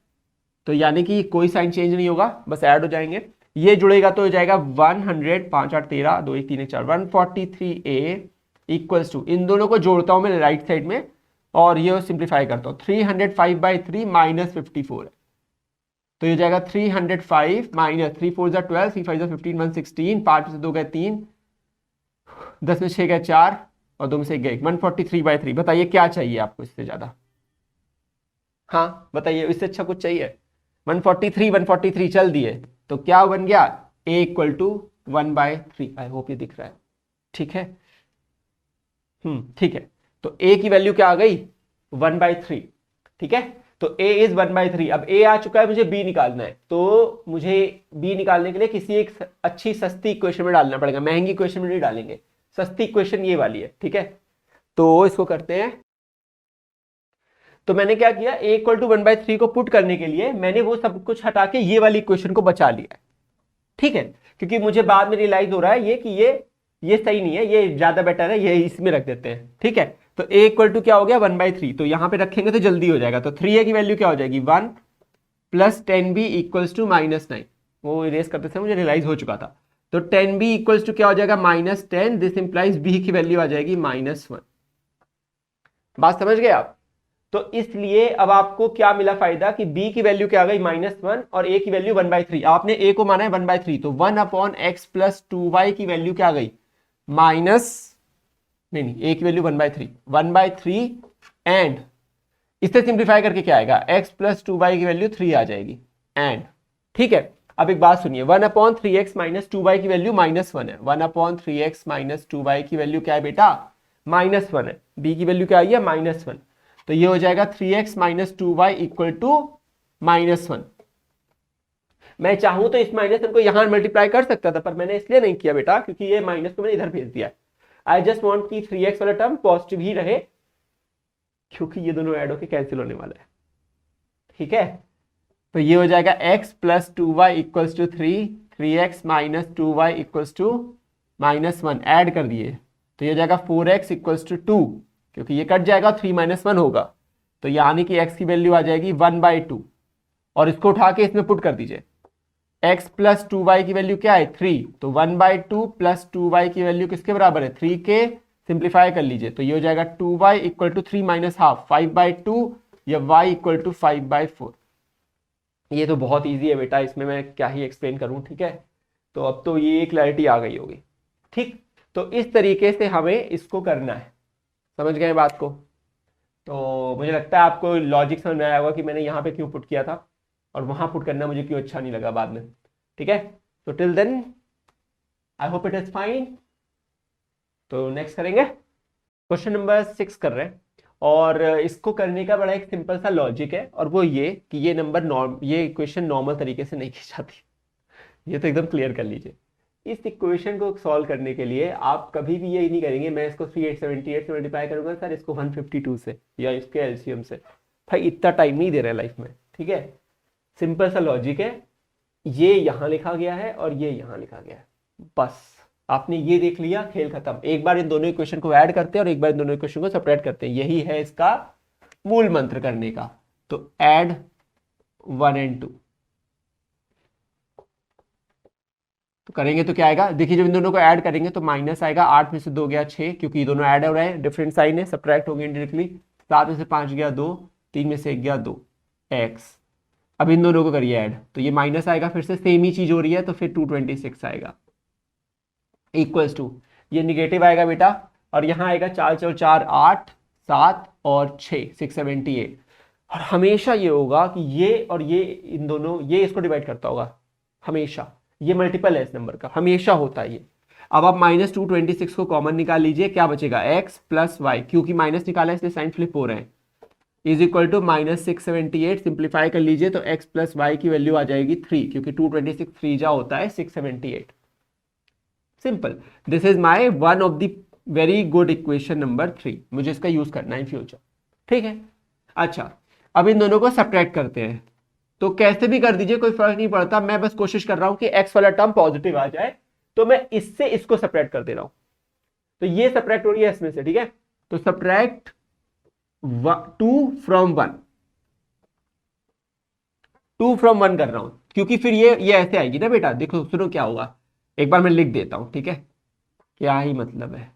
तो यानी कि कोई साइन चेंज नहीं होगा, बस ऐड हो जाएंगे। ये जुड़ेगा तो हो जाएगा 100 5 8 13 2 1 3 1 4 143a इक्वल्स टू, इन दोनों को जोड़ता हूं मैं राइट साइड में और ये सिंप्लीफाई करता हूं, 305/3 माइनस 54 है। तो ये जाएगा 305 माइनस 3 4 जा 12 3 5 जा 15 116 5 से 2 गए 3 10 में 6 गए 4 और 2 में से 1 गए 143/3। बताइए क्या चाहिए आपको इससे ज्यादा? हाँ बताइए, इससे अच्छा कुछ चाहिए? 143 चल दिए तो क्या बन गया, a equal to 1/3। I hope ये दिख रहा है। ठीक है, ठीक है। तो a की वैल्यू क्या आ गई 1/3। ठीक है, तो a इज 1/3। अब a आ चुका है, मुझे b निकालना है, तो मुझे b निकालने के लिए किसी एक अच्छी सस्ती इक्वेशन में डालना पड़ेगा, महंगी इक्वेशन में नहीं डालेंगे, सस्ती इक्वेशन ये वाली है। ठीक है, तो इसको करते हैं। तो मैंने क्या किया, a इक्वल टू 1/3 को पुट करने के लिए मैंने वो सब कुछ हटा के ये वाली इक्वेशन को बचा लिया। ठीक है, क्योंकि मुझे बाद में रियलाइज हो रहा है कि ये सही नहीं है, ये ज्यादा बेटर है, ये इसमें रख देते हैं। ठीक है, तो a इक्वल टू क्या हो गया 1/3, तो यहां पे रखेंगे तो जल्दी हो जाएगा। तो 3a की वैल्यू क्या हो जाएगी 1 प्लस 10b इक्वल्स टू -9। वो इरेज करते थे, मुझे रियलाइज हो चुका था। तो 10b इक्वल्स टू क्या हो जाएगा -10, दिस इंप्लाइज b की वैल्यू आ जाएगी -1। बात समझ गए आप? तो इसलिए अब आपको क्या मिला फायदा कि b की वैल्यू क्या आ गई -1 और a की वैल्यू 1/3। आपने a को माना है 1/3, तो 1/x प्लस 2y की वैल्यू क्या आ गई नहीं, a की वैल्यू 1/3 एंड इससे सिंप्लीफाई करके क्या आएगा x प्लस 2y की वैल्यू 3 आ जाएगी एंड। ठीक है, अब एक बात सुनिए, 1/3x माइनस 2y की वैल्यू -1 है। 1/3x माइनस 2y की वैल्यू क्या है बेटा -1 है। b की वैल्यू क्या आई है -1, तो ये हो जाएगा 3x minus 2y equal to -1। मैं चाहूं तो इस -1 को यहां मल्टीप्लाई कर सकता था, पर मैंने इसलिए नहीं किया बेटा क्योंकि ये माइनस को मैंने इधर भेज दिया है। आई जस्ट वॉन्ट कि 3x वाला टर्म पॉजिटिव ही रहे, क्योंकि ये दोनों ऐड होकर कैंसिल होने वाला है। ठीक है, तो ये हो जाएगा x plus 2y equals to 3x minus 2y equals to -1 add कर दिए, तो ये हो जाएगा 4x इक्वल्स टू 2, क्योंकि ये कट जाएगा 3 - 1 होगा, तो यानी कि x की वैल्यू आ जाएगी 1/2 और इसको उठा के इसमें पुट कर दीजिए। x प्लस 2y की वैल्यू क्या है 3, तो 1/2 प्लस 2y की वैल्यू किसके बराबर है 3 के, सिंप्लीफाई कर लीजिए तो ये हो जाएगा 2y इक्वल टू 3 - हाफ 5/2 या y इक्वल टू 5/4। ये तो बहुत ईजी है बेटा, इसमें मैं क्या ही एक्सप्लेन करूं। ठीक है, तो अब तो ये क्लैरिटी आ गई होगी। ठीक, तो इस तरीके से हमें इसको करना है। समझ गए बात को? तो मुझे लगता है आपको लॉजिक समझ में आया होगा कि मैंने यहाँ पे क्यों पुट किया था और वहां पुट करना मुझे क्यों अच्छा नहीं लगा बाद में। ठीक है, तो till then I hope it is fine. तो नेक्स्ट करेंगे, क्वेश्चन नंबर 6 कर रहे हैं और इसको करने का बड़ा एक सिंपल सा लॉजिक है और वो ये कि ये नंबर ये इक्वेशन नॉर्मल तरीके से नहीं की जाती, ये तो एकदम क्लियर कर लीजिए। इस इक्वेशन को सॉल्व करने के लिए आप कभी भी ये नहीं करेंगे मैं इसको 3878 से मल्टीप्लाई करूंगा सर इसको 152 से या इसके एलसीएम से। भाई इतना टाइम नहीं दे रहे लाइफ में। ठीक है, सिंपल सा लॉजिक है, ये यहां लिखा गया है और ये यहां लिखा गया है, बस आपने ये देख लिया, खेल खत्म। एक बार इन दोनों इक्वेशन को ऐड करते हैं और एक बार इन दोनों इक्वेशन को सेपरेट करते हैं, यही है इसका मूल मंत्र करने का। तो ऐड 1 and 2 तो करेंगे तो क्या आएगा, देखिए जब इन दोनों को ऐड करेंगे तो माइनस आएगा, 8 में से 2 गया 6 क्योंकि ये दोनों ऐड हो रहे हैं, डिफरेंट साइन है, सब्ट्रैक्ट होंगे डायरेक्टली। 7 में से 5 गया 2, 3 में से 1 गया 2 एक्स। अब इन दोनों को करिए ऐड तो ये माइनस आएगा, फिर से सेम ही चीज हो रही है तो फिर 226 आएगा इक्वल्स टू, ये निगेटिव आएगा बेटा और यहाँ आएगा 4 4 4 8 7 और 6 678। और हमेशा ये होगा कि ये और ये इन दोनों ये इसको डिवाइड करता होगा, हमेशा ये मल्टीपल है इस नंबर का, हमेशा होता है ये। अब आप -226 को कॉमन निकाल लीजिए, क्या बचेगा x प्लस वाई, क्योंकि माइनस निकाला है इसलिए साइन फ्लिप हो रहे हैं, इज इक्वल टू -678। सिंप्लीफाई कर लीजिए तो x प्लस वाई की वैल्यू आ जाएगी 3 क्योंकि 226 3 जा होता है 678। Simple, this is my one of the very good equation number 3, मुझे इसका यूज करना है इन फ्यूचर। ठीक है, अच्छा अब इन दोनों को सब्ट्रैक्ट करते हैं तो कैसे भी कर दीजिए कोई फर्क नहीं पड़ता, मैं बस कोशिश कर रहा हूं कि x वाला टर्म पॉजिटिव आ जाए तो मैं इससे इसको सब्ट्रैक्ट कर दे रहा हूं, तो ये सब्ट्रैक्ट हो रही है इसमें से। ठीक है, तो सब्ट्रैक्ट 2 from 1, 2 from 1 कर रहा हूं क्योंकि फिर ये ऐसे आएगी ना बेटा। देखो सुनो क्या होगा, एक बार मैं लिख देता हूं। ठीक है, क्या ही मतलब है,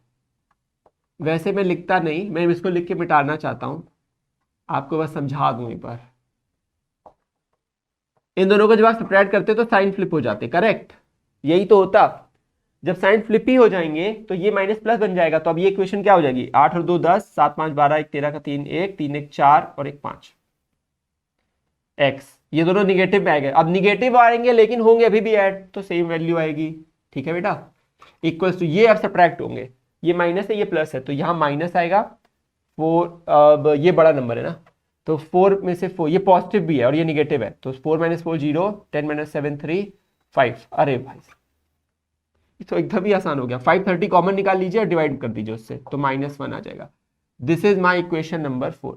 वैसे मैं लिखता नहीं, मैं इसको लिख के मिटाना चाहता हूं, आपको बस समझा दूं एक बार। इन दोनों को जब आप सब्ट्रैक्ट करते तो साइन फ्लिप हो जाते, करेक्ट, यही तो होता। जब साइन फ्लिप ही हो जाएंगे तो ये माइनस प्लस बन जाएगा, तो अब ये इक्वेशन क्या हो जाएगी, 8 और 2 10, 7 5 12, 1 13 का 3 1, 3 1 4 और 1 5 एक्स। ये दोनों निगेटिव में आएंगे, अब निगेटिव आएंगे लेकिन होंगे अभी भी ऐड तो सेम वैल्यू आएगी। ठीक है बेटा, इक्वल्स टू ये अब सब्ट्रैक्ट होंगे, ये माइनस है ये प्लस है तो यहाँ माइनस आएगा 4, अब ये बड़ा नंबर है ना तो 4 में से 4, ये पॉजिटिव भी है और ये निगेटिव है तो 4 - 4 0, 10 - 7 3 5। अरे भाई तो एकदम ही आसान हो गया, 530 कॉमन निकाल लीजिए और डिवाइड कर दीजिए उससे तो -1 आ जाएगा। This is my equation number 4।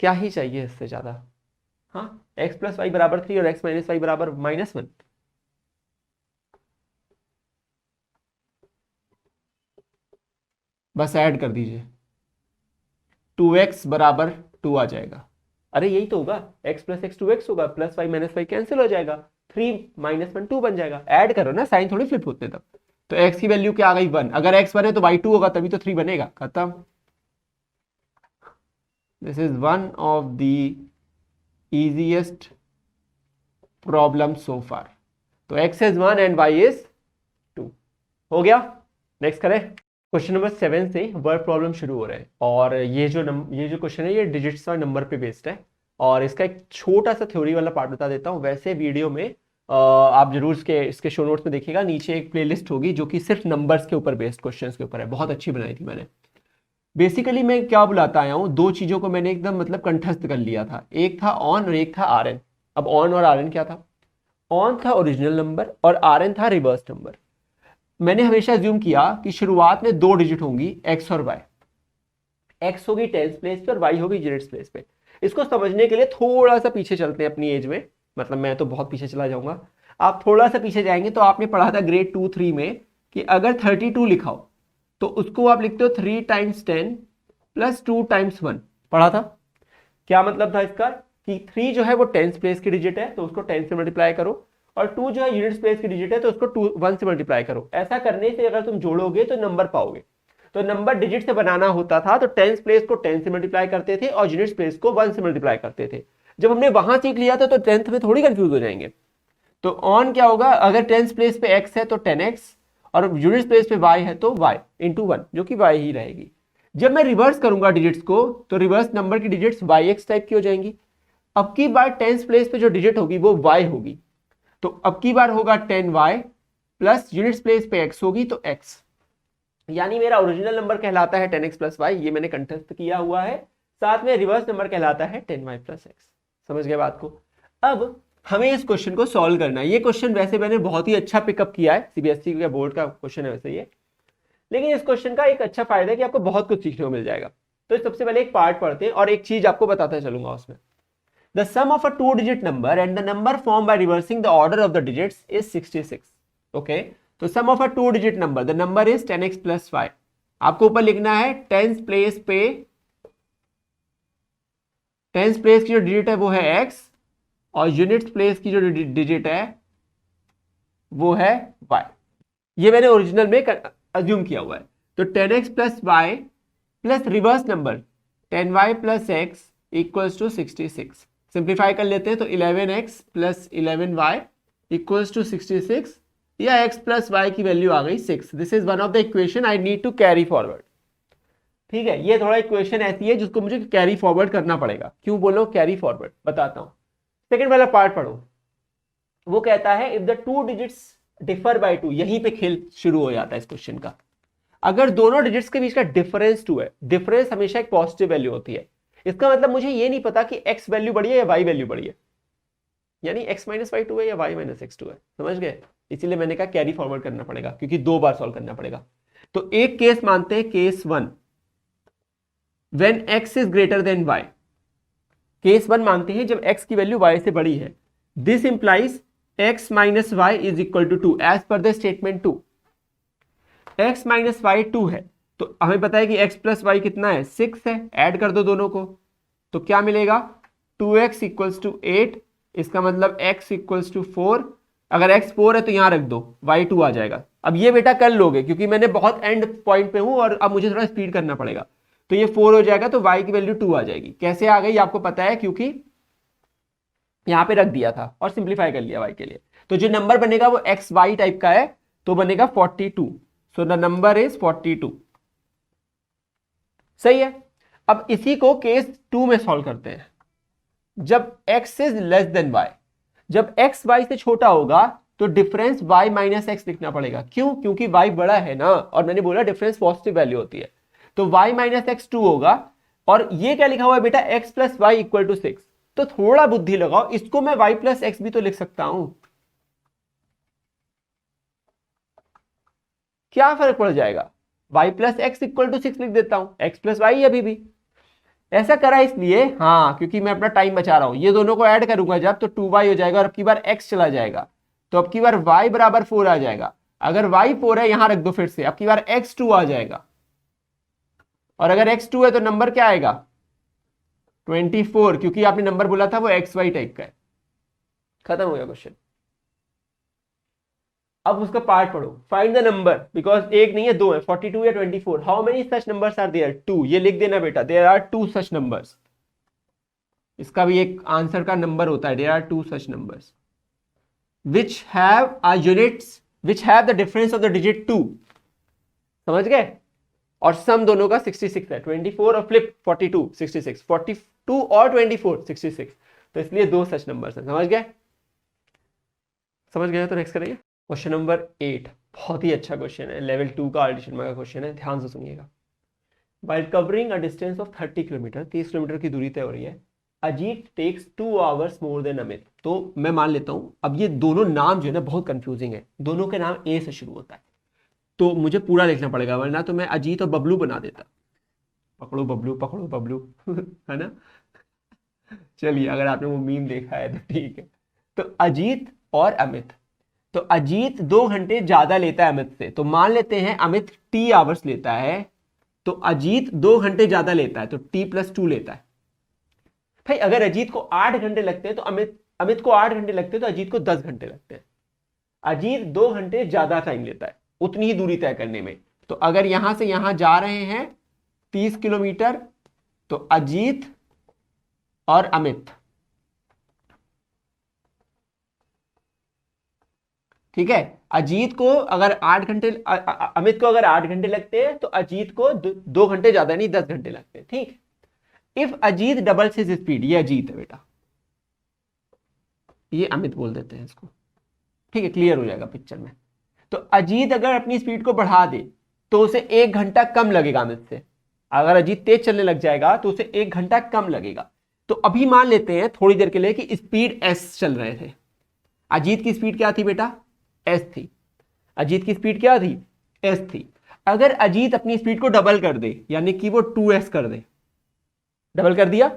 क्या ही चाहिए इससे ज्यादा। हाँ, x प्लस वाई बराबर 3 और x माइनस वाई बराबर -1। बस ऐड कर दीजिए, 2x बराबर 2 आ जाएगा। अरे यही तो होगा, x प्लस x 2x होगा, plus y minus y cancel हो जाएगा, 3 - 1 2 बन जाएगा। ऐड करो ना, साइन थोड़ी फ्लिप होते तब। तो x की वैल्यू क्या आ गई 1, अगर x 1 है तो y 2 होगा तभी तो 3 बनेगा, खत्म। This is one of the easiest problem so far. तो x is 1 and y is 2 हो गया। नेक्स्ट करें, क्वेश्चन नंबर 7 से वर्ड प्रॉब्लम शुरू हो रहा है और ये जो क्वेश्चन है ये डिजिट्स और नंबर पे बेस्ड है और इसका एक छोटा सा थ्योरी वाला पार्ट बता देता हूँ। वैसे वीडियो में आप जरूर इसके शो नोट्स में देखिएगा, नीचे एक प्लेलिस्ट होगी जो कि सिर्फ नंबर्स के ऊपर बेस्ड क्वेश्चंस के ऊपर है, बहुत अच्छी बनाई थी मैंने। बेसिकली मैं क्या बुलाता आया हूँ, दो चीजों को मैंने एकदम मतलब कंठस्थ कर लिया था, एक था ऑन और एक था आर एन। अब ऑन और आर एन क्या था, ऑन था ओरिजिनल नंबर और आर एन था रिवर्स नंबर। मैंने हमेशा अज्यूम किया कि शुरुआत में 2 डिजिट होंगी एक्स और वाई, एक्स होगी टेंस प्लेस पे और वाई होगी यूनिट्स प्लेस पे। इसको समझने के लिए थोड़ा सा पीछे चलते हैं अपनी एज में, मतलब मैं तो बहुत पीछे चला जाऊंगा, आप थोड़ा सा पीछे जाएंगे तो आपने पढ़ा था ग्रेड 2-3 में कि अगर 32 लिखा हो तो उसको आप लिखते हो 3 × 10 + 2 × 1, पढ़ा था। क्या मतलब था इसका कि 3 जो है वो टेंस प्लेस की डिजिट है तो उसको 10 से मल्टीप्लाई करो और 2 जो है यूनिट्स प्लेस की डिजिट है तो उसको 1 से मल्टीप्लाई करो। ऐसा करने से अगर तुम जोड़ोगे तो नंबर पाओगे। तो नंबर डिजिट से बनाना होता था तो टेंस प्लेस को 10 से मल्टीप्लाई करते थे और यूनिट्स प्लेस को 1 से मल्टीप्लाई करते थे। जब हमने वहां सीख लिया था तो 10th में थोड़ी कंफ्यूज हो जाएंगे। तो ऑन क्या होगा, अगर टेंस प्लेस पे x है तो 10x और यूनिट प्लेस पे y है तो y इंटू 1 जो कि y ही रहेगी। जब मैं रिवर्स करूंगा डिजिट्स को तो रिवर्स नंबर की डिजिट्स yx टाइप की हो जाएंगी। अब की बार टेंस प्लेस पे जो डिजिट होगी वो y होगी, तो अब की बार होगा 10y प्लस यूनिट्स प्लेस पे x होगी तो x, यानी मेरा ओरिजिनल नंबर कहलाता है 10x प्लस y, ये मैंने कंठस्थ किया हुआ है, साथ में रिवर्स नंबर कहलाता है 10y प्लस x। समझ गए बात को। अब हमें इस क्वेश्चन को सॉल्व करना है। ये क्वेश्चन वैसे मैंने बहुत ही अच्छा पिकअप किया है, सीबीएसई के बोर्ड का क्वेश्चन है वैसे ये, लेकिन इस क्वेश्चन का एक अच्छा फायदा है कि आपको बहुत कुछ सीखने को मिल जाएगा। तो सबसे पहले एक पार्ट पढ़ते हैं और एक चीज आपको बताता चलूंगा उसमें। The sum of a 2-digit number and the number form by reversing the order of the digits is 66। Okay, तो sum of a 2-digit number, the number is 10x plus y। आपको ऊपर लिखना है टेंस प्लेस की जो digit है वो है x और यूनिट्स प्लेस की जो डिजिट है वो है y। ये मैंने ओरिजिनल में अज्यूम किया हुआ है। तो 10x plus y plus reverse number 10y plus x equals to 66। Simplify कर लेते हैं तो 11x plus 11y equals to 66, या x प्लस y की वैल्यू आ गई 6। This is one of the equation I need to carry forward. ठीक है, ये थोड़ा इक्वेशन ऐसी है जिसको मुझे कैरी फॉरवर्ड करना पड़ेगा। क्यों बोलो कैरी फॉरवर्ड, बताता हूं। सेकंड वाला पार्ट पढ़ो, वो कहता है if the 2 digits differ by 2, यहीं पे खेल शुरू हो जाता है इस क्वेश्चन का। अगर दोनों डिजिट्स के बीच का डिफरेंस 2 है, डिफरेंस हमेशा एक पॉजिटिव वैल्यू होती है, इसका मतलब मुझे ये नहीं पता कि x वैल्यू बड़ी है या y वैल्यू बड़ी है, यानी x माइनस वाई 2 है या y माइनस x 2 है। समझ गए, इसीलिए मैंने कहा कैरी फॉरवर्ड करना पड़ेगा क्योंकि 2 बार सॉल्व करना पड़ेगा। तो एक केस मानते हैं, case 1 when x is greater than y। Case 1 मानते हैं जब x की वैल्यू y से बड़ी है। This implies x minus y is equal to 2 as per the statement 2। x minus y 2 है तो हमें पता है कि x प्लस वाई कितना है, 6 है। ऐड कर दो दोनों को तो क्या मिलेगा, 2x इक्वल्स टू 8। इसका मतलब x इक्वल्स टू 4। अगर x 4 है तो यहां रख दो, y 2 आ जाएगा। अब ये बेटा कर लोगे क्योंकि मैंने बहुत एंड पॉइंट पे हूं और अब मुझे थोड़ा स्पीड करना पड़ेगा। तो ये 4 हो जाएगा तो y की वैल्यू 2 आ जाएगी। कैसे आ गई आपको पता है, क्योंकि यहां पे रख दिया था और सिंप्लीफाई कर लिया y के लिए। तो जो नंबर बनेगा वो एक्स वाई टाइप का है तो बनेगा 42। So the number is 42। सही है। अब इसी को केस 2 में सॉल्व करते हैं। जब x is less than y, जब x y से छोटा होगा तो डिफरेंस y माइनस एक्स लिखना पड़ेगा। क्यों, क्योंकि y बड़ा है ना, और मैंने बोला डिफरेंस पॉजिटिव वैल्यू होती है। तो y माइनस एक्स 2 होगा। और ये क्या लिखा हुआ है बेटा, x plus y equal to 6। तो थोड़ा बुद्धि लगाओ, इसको मैं y प्लस एक्स भी तो लिख सकता हूं। क्या फर्क पड़ जाएगा, y plus x equal to 6 लिख देता हूं, x प्लस वाई अभी भी। ऐसा करा इसलिए, हाँ, क्योंकि मैं अपना टाइम बचा रहा हूं। ये दोनों को ऐड करूंगा जब तो 2y हो जाएगा और अब की बार x चला जाएगा तो अब की बार y बराबर 4 आ जाएगा। अगर y 4 है यहां रख दो फिर से, अब की बार x 2 आ जाएगा। और अगर x 2 है तो नंबर क्या आएगा, 24, क्योंकि आपने नंबर बोला था वो एक्स वाई टाइप का है। खत्म हो गया क्वेश्चन। अब उसका पार्ट पढ़ो, फाइंड द नंबर, बिकॉज एक नहीं है दो है, 42 या 24। How many such numbers are there, 2। ये लिख देना बेटा, देयर आर 2 सच नंबर्स। इसका भी एक आंसर का नंबर होता है, there are 2 such numbers which have a units which have the difference of the digit 2। समझ गए। और सम दोनों का 66 है, 24 और फ्लिप 42 66, 42 और 24 66। तो इसलिए 2 सच नंबर्स हैं। समझ गए, समझ गए तो नेक्स्ट करेंगे क्वेश्चन नंबर 8। बहुत ही अच्छा क्वेश्चन है, लेवल 2 का आर.डी. शर्मा का क्वेश्चन है, ध्यान से सुनिएगा। While covering a distance of 30 kilometre, 30 kilometre की दूरी तय हो रही है, Ajit takes 2 hours more than Amit. तो मैं मान लेता हूं, अब ये दोनों नाम जो है ना बहुत कंफ्यूजिंग है, दोनों के नाम ए से शुरू होता है तो मुझे पूरा लिखना पड़ेगा, वरना तो मैं अजीत और बबलू बना देता। पकड़ो बबलू, पकड़ो बबलू है ना। चलिए, अगर आपने वो मीम देखा है तो ठीक है। तो अजीत और अमित, तो अजीत 2 घंटे ज्यादा लेता है अमित से, तो मान लेते हैं अमित टी आवर्स लेता है, तो अजीत 2 घंटे ज्यादा लेता है तो टी प्लस 2 लेता है। भाई अगर अजीत को 8 घंटे लगते हैं तो अमित को 8 घंटे लगते हैं तो अजीत को 10 घंटे लगते हैं। अजीत 2 घंटे ज्यादा टाइम लेता है उतनी ही दूरी तय करने में। तो अगर यहां से यहां जा रहे हैं 30 किलोमीटर, तो अजीत और अमित, ठीक है, अजीत को अगर 8 घंटे अमित को अगर 8 घंटे लगते हैं तो अजीत को 2 घंटे ज्यादा नहीं 10 घंटे लगते हैं, ठीक। If Ajit doubles his speed, ये अजीत है बेटा, ये अमित बोल देते हैं इसको, ठीक है, क्लियर हो जाएगा पिक्चर में। तो अजीत अगर अपनी स्पीड को बढ़ा दे तो उसे 1 घंटा कम लगेगा अमित से। अगर अजीत तेज चलने लग जाएगा तो उसे 1 घंटा कम लगेगा। तो अभी मान लेते हैं थोड़ी देर के लिए कि स्पीड एस चल रहे थे। अजीत की स्पीड क्या थी बेटा? एस थी। अजीत की स्पीड क्या थी? एस थी। अगर अजीत अपनी स्पीड को डबल कर दे, यानी कि वो 2s कर दे, डबल कर दिया,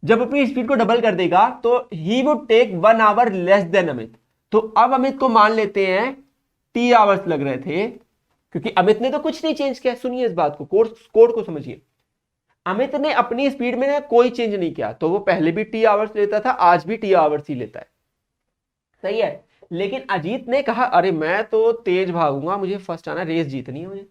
जब अपनी स्पीड को डबल कर देगा तो ही would take 1 hour less than Amit. तो अब अमित को मान लेते हैं t आवर्स लग रहे थे, क्योंकि अमित ने तो कुछ नहीं चेंज किया। सुनिए इस बात को, कोड को समझिए। अमित ने अपनी स्पीड में कोई चेंज नहीं किया, तो वो पहले भी t आवर्स लेता था, आज भी t आवर्स ही लेता है, सही है। लेकिन अजीत ने कहा अरे मैं तो तेज भागूंगा, मुझे फर्स्ट आना, रेस जीतनी है मुझे।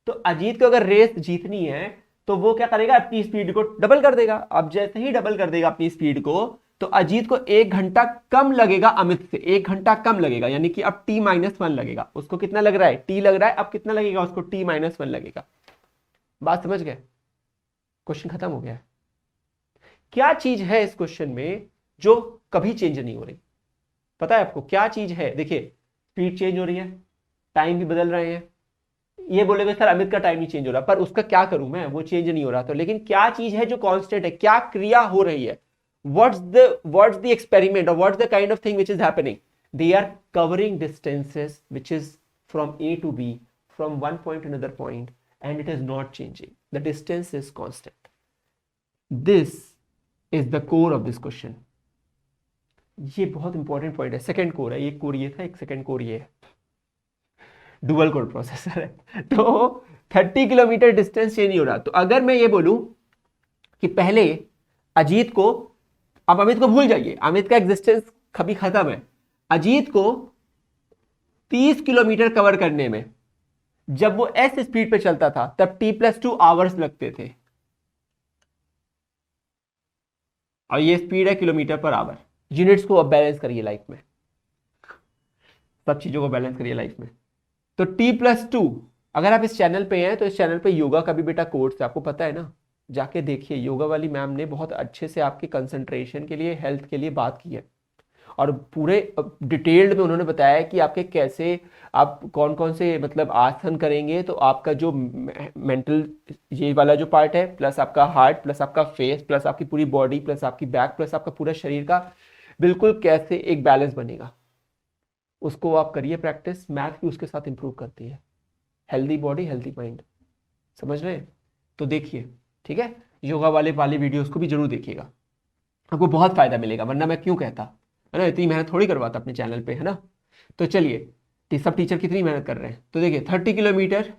तो अजीत को अगर रेस जीतनी है तो वो क्या करेगा? अपनी स्पीड को डबल कर देगा। अब जैसे ही डबल कर देगा अपनी स्पीड को, तो अजीत को 1 घंटा कम लगेगा अमित से, 1 घंटा कम लगेगा, यानी कि अब t-1 लगेगा। उसको कितना लग रहा है? t लग रहा है, अब कितना लगेगा उसको? t-1 लगेगा। बात समझ गए? क्वेश्चन खत्म हो गया। क्या चीज है इस क्वेश्चन में जो कभी चेंज नहीं हो रही? पता है आपको क्या चीज है? देखिए, स्पीड चेंज हो रही है, टाइम भी बदल रहे हैं। ये बोलेगा सर अमित का टाइम नहीं चेंज हो रहा, पर उसका क्या करूं मैं, वो चेंज नहीं हो रहा। तो लेकिन क्या चीज है जो कांस्टेंट है? क्या क्रिया हो रही है? व्हाट्स द एक्सपेरिमेंट और what's the kind of thing which is happening? They are covering distances which is from A to B, from one point to another point, and it is not changing, the distance is constant. This is the core of this question. ये बहुत important point है। Second core है, एक core ये था, एक second core ये है, डुअल कोर प्रोसेसर है। तो 30 किलोमीटर डिस्टेंस चेंज नहीं हो रहा। तो अगर मैं ये बोलूं कि पहले अजीत को, अब अमित को भूल जाइए, अमित का एग्जिस्टेंस कभी खत्म है। अजीत को 30 किलोमीटर कवर करने में जब वो एस स्पीड पे चलता था तब t+2 आवर्स लगते थे, और ये स्पीड है किलोमीटर पर आवर। यूनिट्स को अब बैलेंस करिए लाइफ में, सब चीजों को बैलेंस करिए लाइफ में। तो t+2, अगर आप इस चैनल पे हैं तो इस चैनल पे योगा का भी बेटा कोर्स है, आपको पता है ना, जाके देखिए। योगा वाली मैम ने बहुत अच्छे से आपके कंसंट्रेशन के लिए, हेल्थ के लिए बात की है, और पूरे डिटेल्ड में उन्होंने बताया कि आपके कैसे, आप कौन कौन से मतलब आसन करेंगे तो आपका जो मेंटल ये वाला जो पार्ट है, प्लस आपका हार्ट, प्लस आपका फेस, प्लस आपकी पूरी बॉडी, प्लस आपकी बैक, प्लस आपका पूरा शरीर का बिल्कुल कैसे एक बैलेंस बनेगा, उसको आप करिए प्रैक्टिस। मैथ भी उसके साथ इंप्रूव करती है। हेल्दी बॉडी हेल्दी माइंड, समझ रहे हैं? तो देखिए, ठीक है, योगा वाले वीडियोस को भी जरूर देखिएगा, आपको बहुत फायदा मिलेगा, वरना मैं क्यों कहता, है ना, इतनी मेहनत थोड़ी करवाता अपने चैनल पे, है ना। तो चलिए, सब टीचर कितनी मेहनत कर रहे हैं। तो देखिए 30 किलोमीटर,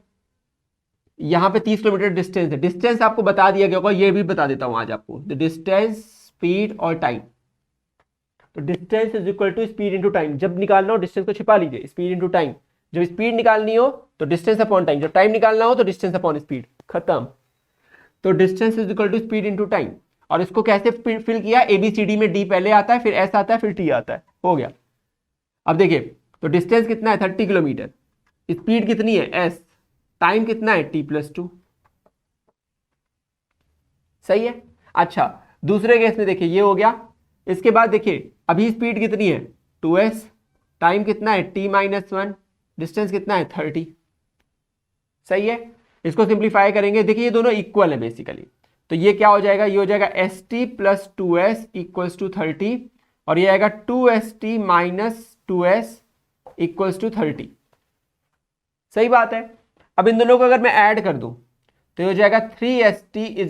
यहाँ पे 30 किलोमीटर डिस्टेंस है। डिस्टेंस आपको बता दिया गया होगा, ये भी बता देता हूँ आज आपको, द डिस्टेंस, स्पीड और टाइम। तो distance is equal to speed into time. जब निकालना हो डिस्टेंस को छिपा लीजिए, स्पीड इंटू टाइम। जब स्पीड निकालनी हो तो डिस्टेंस अपॉन टाइम, जब टाइम निकालना हो तो डिस्टेंस अपॉन स्पीड, खत्म। तो distance is equal to speed into time. और इसको कैसे फिल किया? ABCD में D पहले आता है, फिर S आता है, फिर T आता है, हो गया। अब देखिए, तो डिस्टेंस कितना है? 30 किलोमीटर। स्पीड कितनी है? S। टाइम कितना है? t+2। सही है। अच्छा, दूसरे केस में देखिए, ये हो गया। इसके बाद देखिए, अभी स्पीड कितनी है? 2s। टाइम कितना है? t-1। डिस्टेंस कितना है? 30। सही है। इसको सिंप्लीफाई करेंगे, देखिए ये दोनों इक्वल है बेसिकली। तो ये क्या हो जाएगा? ये हो जाएगा st + 2s = 30, और ये आएगा 2st - 2s = 30। सही बात है। अब इन दोनों को अगर मैं ऐड कर दूं तो ये हो जाएगा 3st =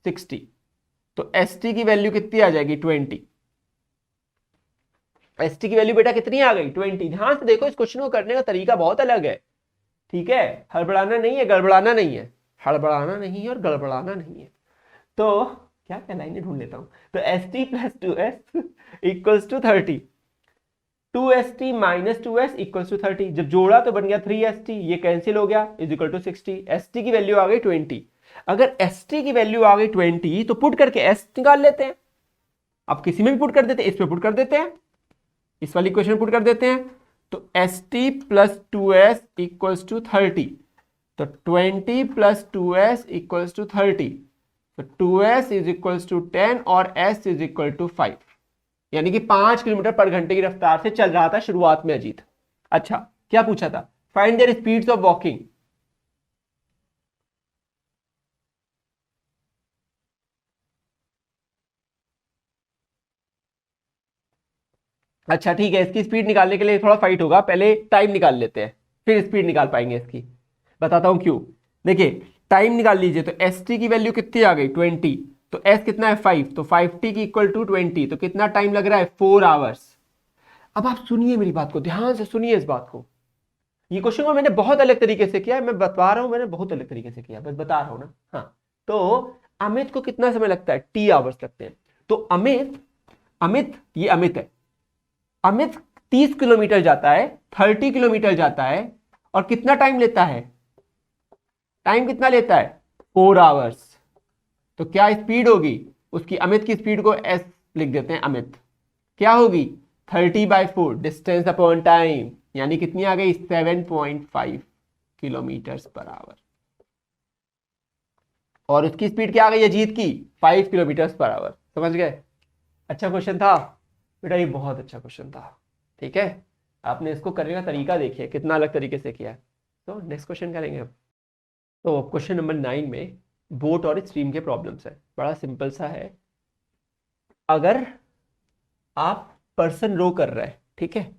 60। तो st की वैल्यू कितनी आ जाएगी? 20। st की वैल्यू बेटा कितनी आ गई? 20। ध्यान से देखो, इस क्वेश्चन को करने का तरीका बहुत अलग है, ठीक है। हड़बड़ाना नहीं है, गड़बड़ाना नहीं है, हड़बड़ाना नहीं है और गड़बड़ाना नहीं है। तो क्या क्या लाइनें ढूंढ लेता हूं। तो st + 2s = 30, 2st - 2s = 30। जब जोड़ा तो बन गया 3st, ये कैंसिल हो गया, = 60। st की वैल्यू आ गई 20। अगर st की वैल्यू आ गई 20 तो पुट करके s निकाल लेते हैं। अब किसी में भी पुट कर देते हैं, इस पे पुट कर देते हैं, इस वाली इक्वेशन पुट कर देते हैं। तो S T plus 2s equals to 30, तो 20 प्लस 2s इक्वल्स टू 30, तो 2s इज इक्वल्स टू 10 और s इज इक्वल टू 5, यानी कि 5 किलोमीटर पर घंटे की रफ्तार से चल रहा था शुरुआत में अजीत। अच्छा, क्या पूछा था? Find their speeds of walking. अच्छा ठीक है, इसकी स्पीड निकालने के लिए थोड़ा फाइट होगा, पहले टाइम निकाल लेते हैं फिर स्पीड निकाल पाएंगे इसकी। बताता हूं क्यों। देखिए, टाइम निकाल लीजिए, तो एस टी की वैल्यू कितनी आ गई 20, तो एस कितना है 5, तो 5t की इक्वल टू 20, तो कितना टाइम लग रहा है 4 आवर्स। अब आप सुनिए मेरी बात को, ध्यान से सुनिए इस बात को। ये क्वेश्चन को मैंने बहुत अलग तरीके से किया है, मैं बता रहा हूं, मैंने बहुत अलग तरीके से किया, बस बता रहा हूं ना। हाँ, तो अमित को कितना समय लगता है? टी आवर्स लगते हैं। तो अमित अमित ये अमित है, अमित 30 किलोमीटर जाता है, 30 किलोमीटर जाता है, और कितना टाइम लेता है? टाइम कितना लेता है? 4 आवर्स। तो क्या स्पीड होगी उसकी? अमित की स्पीड को एस लिख देते हैं, अमित क्या होगी? 30/4 डिस्टेंस अपॉन टाइम, यानी कितनी आ गई? 7.5 किलोमीटर पर आवर। और उसकी स्पीड क्या आ गई अजीत की? 5 किलोमीटर पर आवर। समझ गए? अच्छा क्वेश्चन था बेटा, ये बहुत अच्छा क्वेश्चन था। ठीक है, आपने इसको करने का तरीका देखिए कितना अलग तरीके से किया है। तो नेक्स्ट क्वेश्चन करेंगे अब। तो क्वेश्चन नंबर 9 में बोट और स्ट्रीम के प्रॉब्लम्स है, बड़ा सिंपल सा है। अगर आप पर्सन रो कर रहे हैं, ठीक है,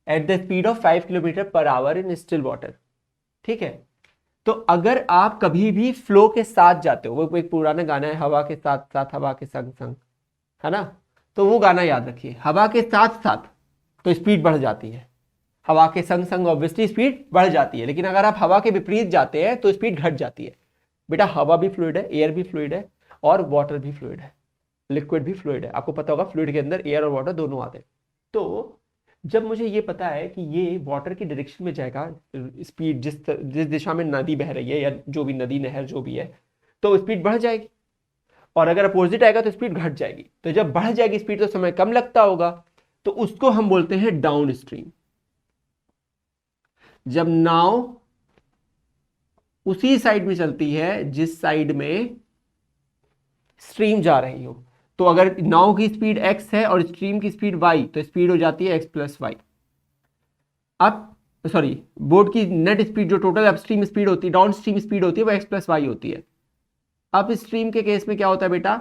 eight the speed of 5 kilometre per hour in still water, ठीक है, तो अगर आप कभी भी फ्लो के साथ जाते हो, वो एक पुराना गाना है, हवा के साथ साथ हवा के संग संग, है ना, तो वो गाना याद रखिए। हवा के साथ साथ तो स्पीड बढ़ जाती है, हवा के संग संग ऑब्वियसली स्पीड बढ़ जाती है, लेकिन अगर आप हवा के विपरीत जाते हैं तो स्पीड घट जाती है। बेटा हवा भी फ्लूइड है, एयर भी फ्लूइड है, और वाटर भी फ्लूइड है, लिक्विड भी फ्लूइड है। आपको पता होगा फ्लूइड के अंदर एयर और वाटर दोनों आते हैं। तो जब मुझे ये पता है कि ये वाटर की डायरेक्शन में जाएगा, स्पीड जिस दिशा में नदी बह रही है, या जो भी नदी नहर जो भी है, तो स्पीड बढ़ जाएगी, और अगर अपोजिट आएगा तो स्पीड घट जाएगी। तो जब बढ़ जाएगी स्पीड तो समय कम लगता होगा, तो उसको हम बोलते हैं डाउन स्ट्रीम। जब नाव उसी साइड में चलती है जिस साइड में स्ट्रीम जा रही हो, तो अगर नाव की स्पीड x है और स्ट्रीम की स्पीड y, तो स्पीड हो जाती है x प्लस वाई। अब सॉरी, बोट की नेट स्पीड जो टोटल अपस्ट्रीम स्पीड होती है, डाउन स्ट्रीम स्पीड होती है, वो x प्लस वाई होती है। अप स्ट्रीम के केस में क्या होता है बेटा?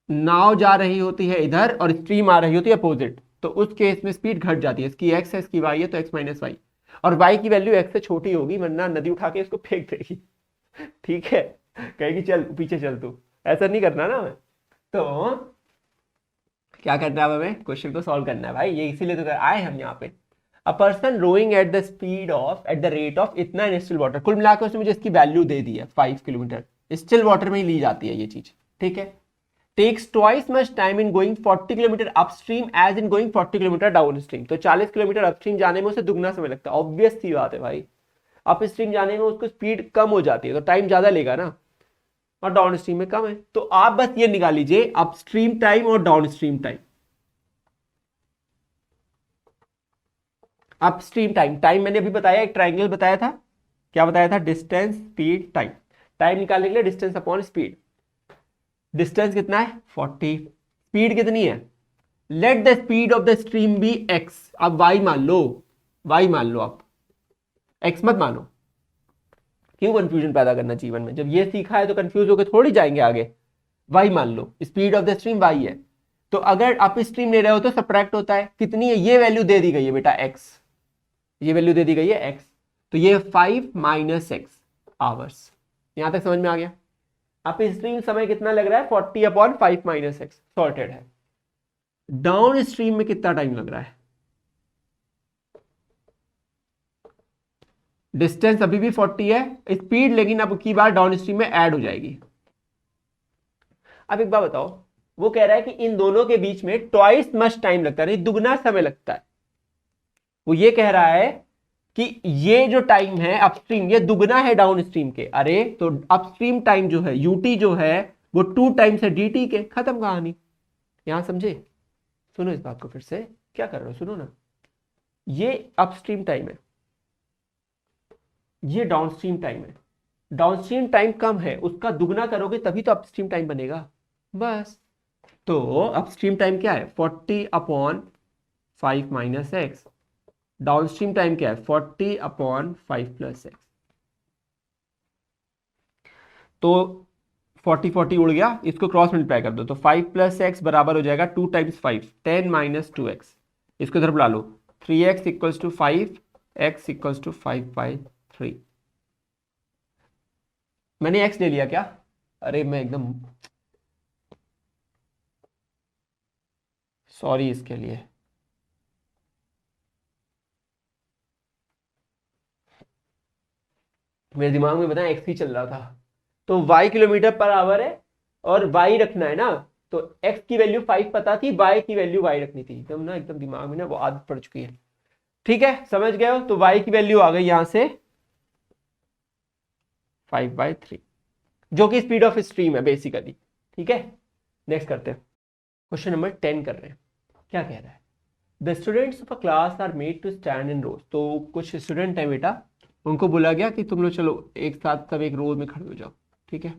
नाव जा रही होती है इधर और स्ट्रीम आ रही होती है अपोजिट, तो उस केस में स्पीड घट जाती है। इसकी x है, इसकी y है, तो x माइनस वाई, और y की वैल्यू x से छोटी होगी, वरना नदी उठा के इसको फेंक देगी। ठीक है, कहेगी चल पीछे चल तू, ऐसा नहीं करना ना हमें। तो क्या करना है हमें? क्वेश्चन को सॉल्व करना है भाई, ये इसीलिए तो आए हम यहाँ पे। A person rowing at the speed of at the rate of इतना इन स्टिल वाटर, कुल मिलाकर उसने मुझे इसकी वैल्यू दे दी है 5 किलोमीटर, स्टिल वाटर में ही ली जाती है ये चीज, ठीक है। Takes twice much time in going 40 kilometre upstream as in going 40 kilometre down stream, तो 40 किलोमीटर अपस्ट्रीम जाने में उसे दुगना समय लगता है। ऑब्वियस सी बात है भाई, अप स्ट्रीम जाने में उसको स्पीड कम हो जाती है, तो टाइम ज्यादा लेगा ना, और डाउन स्ट्रीम में कम है। तो आप बस ये निकाल लीजिए अपस्ट्रीम टाइम और down stream time. Upstream time, time मैंने अभी बताया, एक ट्राइंगल बताया था, क्या बताया था? Distance speed time. टाइम निकालने के लिए डिस्टेंस अपॉन स्पीड, डिस्टेंस कितना है 40, स्पीड कितनी है? Let the speed of the stream be x, अब y मान लो, y मान लो, आप x मत मानो। क्यों कंफ्यूजन पैदा करना जीवन में? जब ये सीखा है तो कंफ्यूज होकर थोड़ी जाएंगे आगे। y मान लो, speed of the stream y है, तो अगर अप स्ट्रीम ले रहे हो तो सब्ट्रैक्ट होता है, कितनी है? ये वैल्यू दे दी गई है बेटा x, ये वैल्यू दे दी गई है x, तो ये 5 माइनस एक्स आवर्स। यहां तक समझ में आ गया? अप स्ट्रीम समय कितना लग रहा है? 40 अपॉन 5 माइनस एक्स, सॉर्टेड है। डाउन स्ट्रीम में कितना टाइम लग रहा है? डिस्टेंस अभी भी 40 है, स्पीड लेकिन अब की बार डाउन स्ट्रीम में ऐड हो जाएगी। अब एक बात बताओ, वो कह रहा है कि इन दोनों के बीच में ट्वाइस मच टाइम लगता है, दुगना समय लगता है। वो ये कह रहा है कि ये जो टाइम है अपस्ट्रीम, ये दुगना है डाउन स्ट्रीम के। अरे तो अपस्ट्रीम टाइम जो है यूटी जो है वो 2 टाइम्स है dt के, खत्म कहानी। यहां समझे? सुनो इस बात को फिर से, क्या कर रहे हो, सुनो ना, ये अपस्ट्रीम टाइम है, ये डाउनस्ट्रीम टाइम है, डाउनस्ट्रीम टाइम कम है, उसका दुगना करोगे तभी तो अपस्ट्रीम टाइम बनेगा, बस। तो अपस्ट्रीम टाइम क्या है, 40/5 माइनस एक्स, डाउनस्ट्रीम टाइम क्या है, 40/5 प्लस एक्स। तो 40 उड़ गया, इसको क्रॉस मल्टीप्लाई कर दो, तो 5 प्लस एक्स बराबर हो जाएगा 2 टाइम्स 5, 10 माइनस 2x, इसको इधर बुला लो, 3x equals to 5, x equals to 5/3। मैंने x ले लिया क्या, अरे मैं एकदम सॉरी इसके लिए, मेरे दिमाग में बताया x ही चल रहा था। तो y किलोमीटर पर आवर है और y रखना है ना, तो x की वैल्यू 5 पता थी, y की वैल्यू y रखनी थी, एकदम ना एकदम दिमाग में ना वो आदत पड़ चुकी है। ठीक है, समझ गए हो, तो y की वैल्यू आ गई यहां से 5/3, जो कि स्पीड ऑफ स्ट्रीम है बेसिकली। ठीक है, नेक्स्ट करते हैं, क्वेश्चन नंबर 10 कर रहे हैं। क्या कह रहा है, the students of a class are made to stand in rows. तो कुछ स्टूडेंट है बेटा, उनको बोला गया कि तुम लोग चलो एक साथ सब एक रो में खड़े हो जाओ, ठीक है,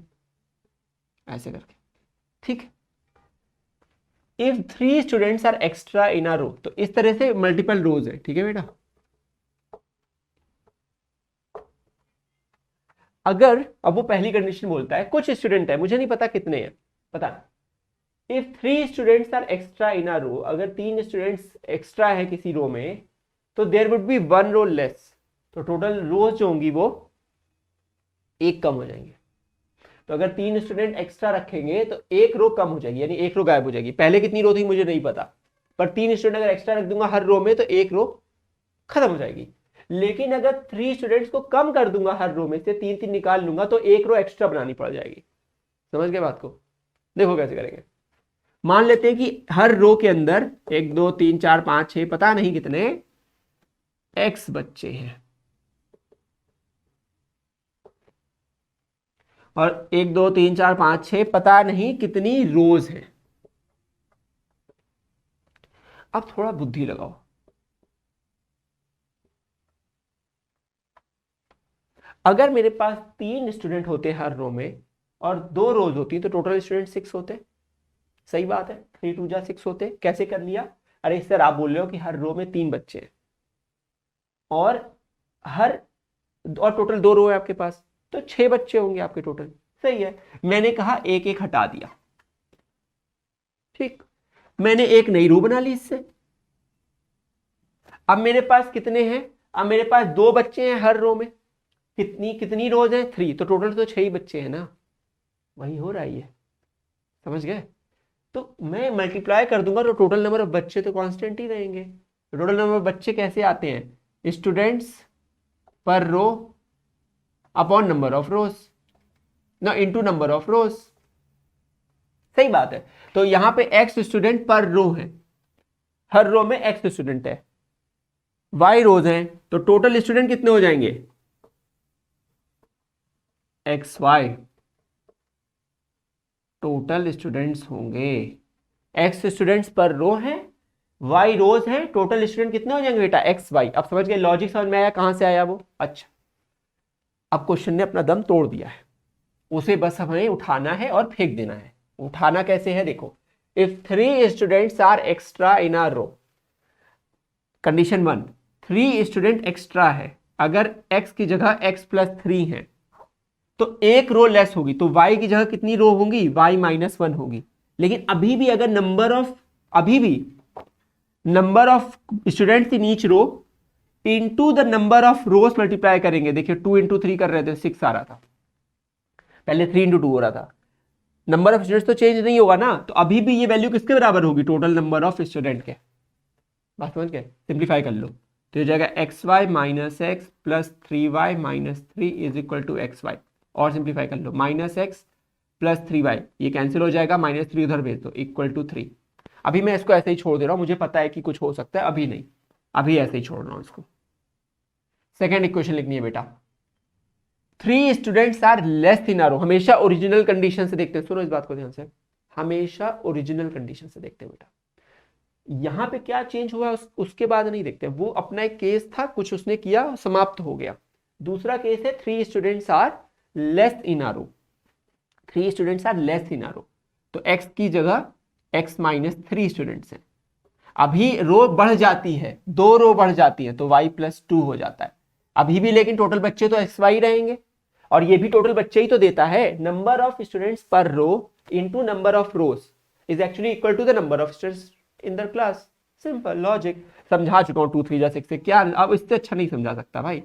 ऐसे करके, ठीक है। If 3 students are extra in a रो, तो इस तरह से मल्टीपल रोज है, ठीक है बेटा। अगर अब वो पहली कंडीशन बोलता है कुछ स्टूडेंट है, मुझे नहीं पता कितने हैं, पता नहीं। If 3 students are extra in a row, अगर 3 स्टूडेंट्स एक्स्ट्रा है किसी रो में, तो there would be 1 row less, तो टोटल रोज जो होंगी वो एक कम हो जाएंगे। तो अगर 3 स्टूडेंट एक्स्ट्रा रखेंगे तो एक रो कम हो जाएगी, यानी एक रो गायब हो जाएगी। पहले कितनी रो थी मुझे नहीं पता, पर 3 स्टूडेंट अगर एक्स्ट्रा रख दूंगा हर रो में तो एक रो खत्म हो जाएगी। लेकिन अगर 3 स्टूडेंट्स को कम कर दूंगा हर रो में से, 3 निकाल लूंगा, तो एक रो एक्स्ट्रा बनानी पड़ जाएगी। समझ गए बात को, देखो कैसे करेंगे। मान लेते हैं कि हर रो के अंदर 1 2 3 4 5 6 पता नहीं कितने एक्स बच्चे हैं, और 1 2 3 4 5 6 पता नहीं कितनी रोज है। अब थोड़ा बुद्धि लगाओ, अगर मेरे पास 3 स्टूडेंट होते हर रो में और 2 रोज होती तो टोटल स्टूडेंट 6 होते। सही बात है, 3 2 जा 6 होते। कैसे कर लिया, अरे सर आप बोल रहे हो कि हर रो में 3 बच्चे हैं और हर और टोटल 2 रो है आपके पास, तो 6 बच्चे होंगे आपके टोटल। सही है, मैंने कहा एक एक हटा दिया, ठीक, मैंने एक नई रो बना ली इससे। अब मेरे पास कितने हैं, अब मेरे पास 2 बच्चे हैं हर रो में, कितनी कितनी रोज है 3, तो टोटल तो 6 ही बच्चे हैं ना, वही हो रहा है। समझ गए, तो मैं मल्टीप्लाई कर दूंगा तो टोटल नंबर ऑफ बच्चे तो कांस्टेंट ही रहेंगे। टोटल नंबर ऑफ बच्चे कैसे आते हैं, स्टूडेंट्स पर रो अपॉन नंबर ऑफ रोज, ना इनटू नंबर ऑफ रोज। सही बात है, तो यहां पे एक्स स्टूडेंट पर रो है, हर रो में एक्स स्टूडेंट है, वाई रोज हैं, तो टोटल स्टूडेंट कितने हो जाएंगे, एक्स वाई टोटल स्टूडेंट्स होंगे। एक्स स्टूडेंट्स पर रो है, वाई रोज है, टोटल स्टूडेंट कितने हो जाएंगे बेटा, एक्स वाई। अब समझ गए, लॉजिक समझ में आया कहां से आया वो। अच्छा, अब क्वेश्चन ने अपना दम तोड़ दिया है, उसे बस हमें उठाना है और फेंक देना है। उठाना कैसे है, देखो, if 3 students are extra in are row, condition 1, 3 student extra है, अगर x की जगह x प्लस 3 है तो एक रो लेस होगी, तो y की जगह कितनी रो होंगी, y माइनस 1 होगी। लेकिन अभी भी अगर number of students in each row into the number of rows multiply करेंगे, देखिए 2 इंटू 3 कर रहे थे 6 आ रहा था, पहले 3 इंटू 2 हो रहा था, नंबर ऑफ स्टूडेंट्स तो चेंज नहीं होगा ना, तो अभी भी ये वैल्यू किसके बराबर होगी, टोटल नंबर ऑफ स्टूडेंट के। बात समझ गए, सिंप्लीफाई कर लो, तो ये जाएगा x y minus x plus 3y minus 3 is equal to x y. और सिंप्लीफाई कर लो, माइनस एक्स प्लस 3y, ये कैंसिल हो जाएगा, माइनस 3 उधर भेज दो, इक्वल टू 3। अभी मैं इसको ऐसे ही छोड़ दे रहा हूं, मुझे पता है कि कुछ हो सकता है, अभी नहीं, अभी ऐसे ही छोड़ रहा हूं इसको। सेकेंड इक्वेशन लिखनी है बेटा, 3 students are less in are, हमेशा ओरिजिनल कंडीशन से देखते हैं, सुनो इस बात को ध्यान से, हमेशा ओरिजिनल कंडीशन से देखते हैं बेटा। यहां पे क्या चेंज हुआ उसके बाद नहीं देखते, वो अपना एक केस था, कुछ उसने किया, समाप्त हो गया। दूसरा केस है 3 students are less in a row, 3 students are less in a row, तो x की जगह x माइनस 3 स्टूडेंट्स हैं। अभी रो बढ़ जाती है, 2 रो बढ़ जाती है तो y प्लस 2 हो जाता है अभी भी, लेकिन टोटल बच्चे तो एक्स वाई रहेंगे, और ये भी टोटल बच्चे ही तो देता है। नंबर ऑफ स्टूडेंट्स पर row into number of rows is actually equal to the number of students in the class. Simple logic, समझा चुका हूं 2 3 जा 6 से, क्या अब इससे अच्छा नहीं समझा सकता भाई,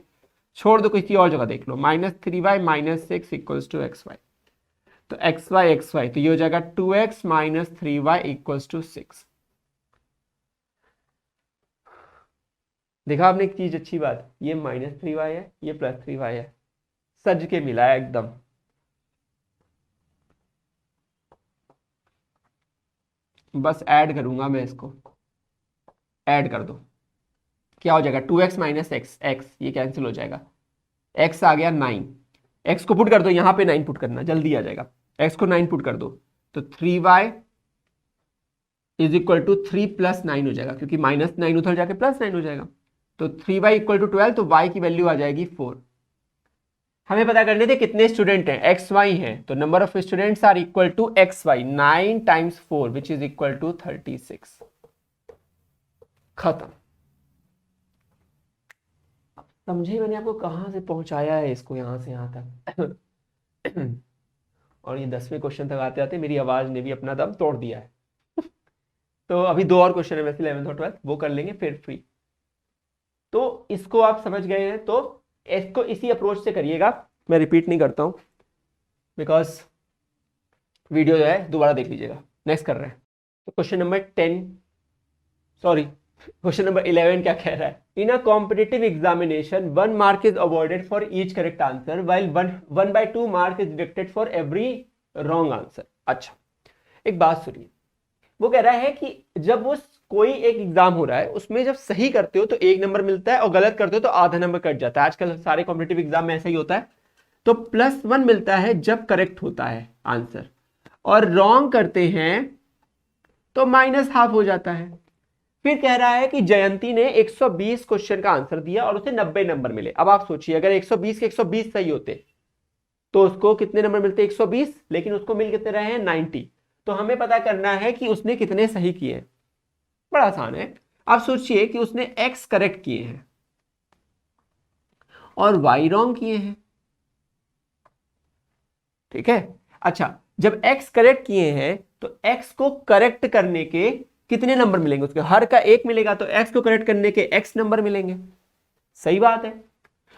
छोड़ दो, किसी और जगह देख लो। -3y minus 6 equals to x y, तो एक्स वाई तो ये हो जाएगा 2x minus 3y equals to 6। देखा आपने एक चीज, अच्छी बात, ये -3y है, ये +3y है, सज के मिला है एकदम। बस ऐड करूंगा मैं इसको, ऐड कर दो, क्या हो जाएगा 2x माइनस एक्स, एक्स ये कैंसिल हो जाएगा, x आ गया 9, x को पुट कर दो, यहां पे 9 पुट करना, जल्दी आ जाएगा, x को 9 पुट कर दो, तो 3y is equal to 3 plus 9 हो जाएगा, क्योंकि -9 उधर जाके +9 हो जाएगा, तो 3y इक्वल टू 12, तो y की वैल्यू आ जाएगी 4। हमें पता करने थे कितने स्टूडेंट हैं, एक्स वाई हैं, तो number of students are equal to x y, 9 times 4 which is equal to 36। खत्म। समझे मैंने आपको कहां से पहुंचाया है इसको, यहां से यहां तक और ये 10वें क्वेश्चन तक आते आते मेरी आवाज ने भी अपना दम तोड़ दिया है तो अभी 2 और क्वेश्चन है वैसे 11th और 12th, वो कर लेंगे फिर फ्री। तो इसको आप समझ गए हैं, तो इसको इसी अप्रोच से करिएगा, मैं रिपीट नहीं करता हूं बिकॉज वीडियो जो है दोबारा देख लीजिएगा। नेक्स्ट कर रहे हैं, तो question number 10, sorry question number 11 क्या कह रहा है, in a competitive examination 1 mark is awarded for each correct answer while 1/2 mark is deducted for every wrong answer. अच्छा एक बात सुनिए, वो कह रहा है कि जब वो कोई एक एग्जाम हो रहा है उसमें जब सही करते हो तो 1 नंबर मिलता है और गलत करते हो तो आधा नंबर कट जाता है, आजकल सारे कॉम्पिटिटिव एग्जाम में ऐसा ही होता है, तो +1 मिलता है जब करेक्ट होता है आंसर, और रॉन्ग करते हैं तो -½ हो जाता है। फिर कह रहा है कि जयंती ने 120 क्वेश्चन का आंसर दिया और उसे 90 नंबर मिले। अब आप सोचिए अगर 120 के 120 सही होते तो उसको कितने नंबर मिलते, 120, लेकिन उसको मिल कितने रहे हैं 90। तो हमें पता करना है कि उसने कितने सही किए हैं, बड़ा आसान है। आप सोचिए कि उसने x करेक्ट किए हैं और y रॉन्ग किए हैं, ठीक है। अच्छा जब x करेक्ट किए हैं तो x को करेक्ट करने के कितने नंबर मिलेंगे, उसके हर का 1 मिलेगा, तो x को करेक्ट करने के x नंबर मिलेंगे, सही बात है।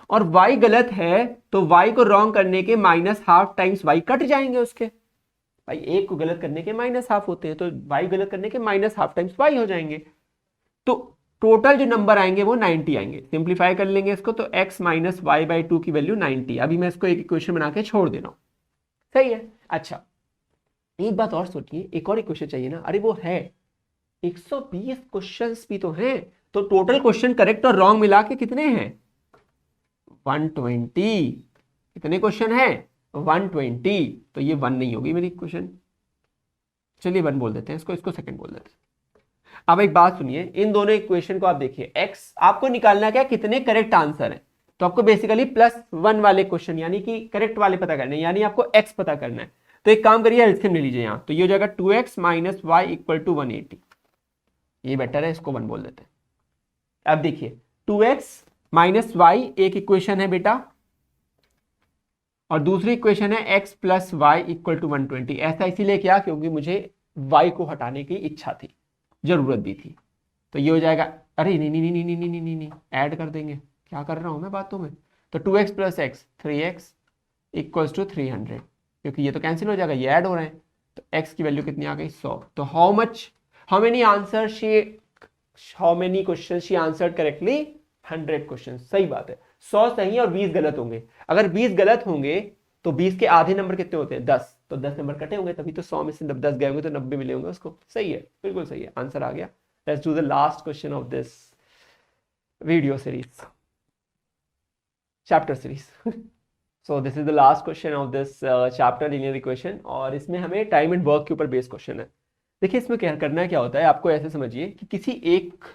और y गलत है तो y को रॉन्ग करने के -½ टाइम्स y कट जाएंगे उसके, भाई 1 को गलत करने के -½ होते हैं, तो y गलत करने के -½ टाइम्स y हो जाएंगे, तो टोटल जो नंबर आएंगे वो 90 आएंगे। सिंप्लीफाई कर लेंगे इसको, तो x माइनस y/2 की वैल्यू 90। अभी मैं इसको एक इक्वेशन बना के छोड़ दे रहा हूं, सही है। अच्छा एक बात और सोचिए, एक और इक्वेशन चाहिए ना, अरे वो है 120 क्वेश्चंस भी तो हैं, तो टोटल क्वेश्चन करेक्ट और रॉन्ग मिला के कितने हैं 120। कितने क्वेश्चन है 120, तो ये 1 नहीं होगी मेरी इक्वेशन, चलिए 1 बोल देते हैं इसको, इसको सेकंड बोल देते हैं। अब एक बात सुनिए, इन दोनों इक्वेशन को आप देखिए, x आपको निकालना क्या, कितने करेक्ट आंसर है, तो आपको बेसिकली +1 वाले क्वेश्चन यानी कि करेक्ट वाले पता करने, यानी आपको x पता करना है। तो एक काम करिए एलसीएम ले लीजिए यहां, तो ये हो जाएगा 2x minus Y equal to 180, ये बेटर है, इसको 1 बोल देते हैं। अब देखिए 2x माइनस वाई एक इक्वेशन है बेटा, और दूसरी इक्वेशन है x plus y equal to 120। ऐसा इसीलिए किया क्योंकि मुझे y को हटाने की इच्छा थी, जरूरत भी थी, तो ये हो जाएगा, अरे नहीं नहीं नहीं नहीं नहीं नहीं नहीं, ऐड कर देंगे, क्या कर रहा हूं मैं बातों में, तो 2x plus x 3x equals to 300, क्योंकि ये तो कैंसिल हो जाएगा, ये ऐड हो रहे हैं, तो x की वैल्यू कितनी आ गई 100। तो how many question she answered correctly 100 question, सही बात है, 100 सही और 20 गलत होंगे। अगर 20 गलत होंगे तो 20 के आधे नंबर कितने होते हैं 10, तो 10 नंबर कटे होंगे, तभी तो 100 में से 10 गए होंगे तो 90 मिले होंगे उसको, सही है, बिल्कुल सही है, आंसर आ गया। Let's do the last question of this video series, chapter series. So this is the last question of this chapter linear equation, और इसमें हमें टाइम एंड वर्क के ऊपर बेस्ड क्वेश्चन है। देखिए इसमें क्या करना है, क्या होता है, आपको ऐसे समझिए कि किसी एक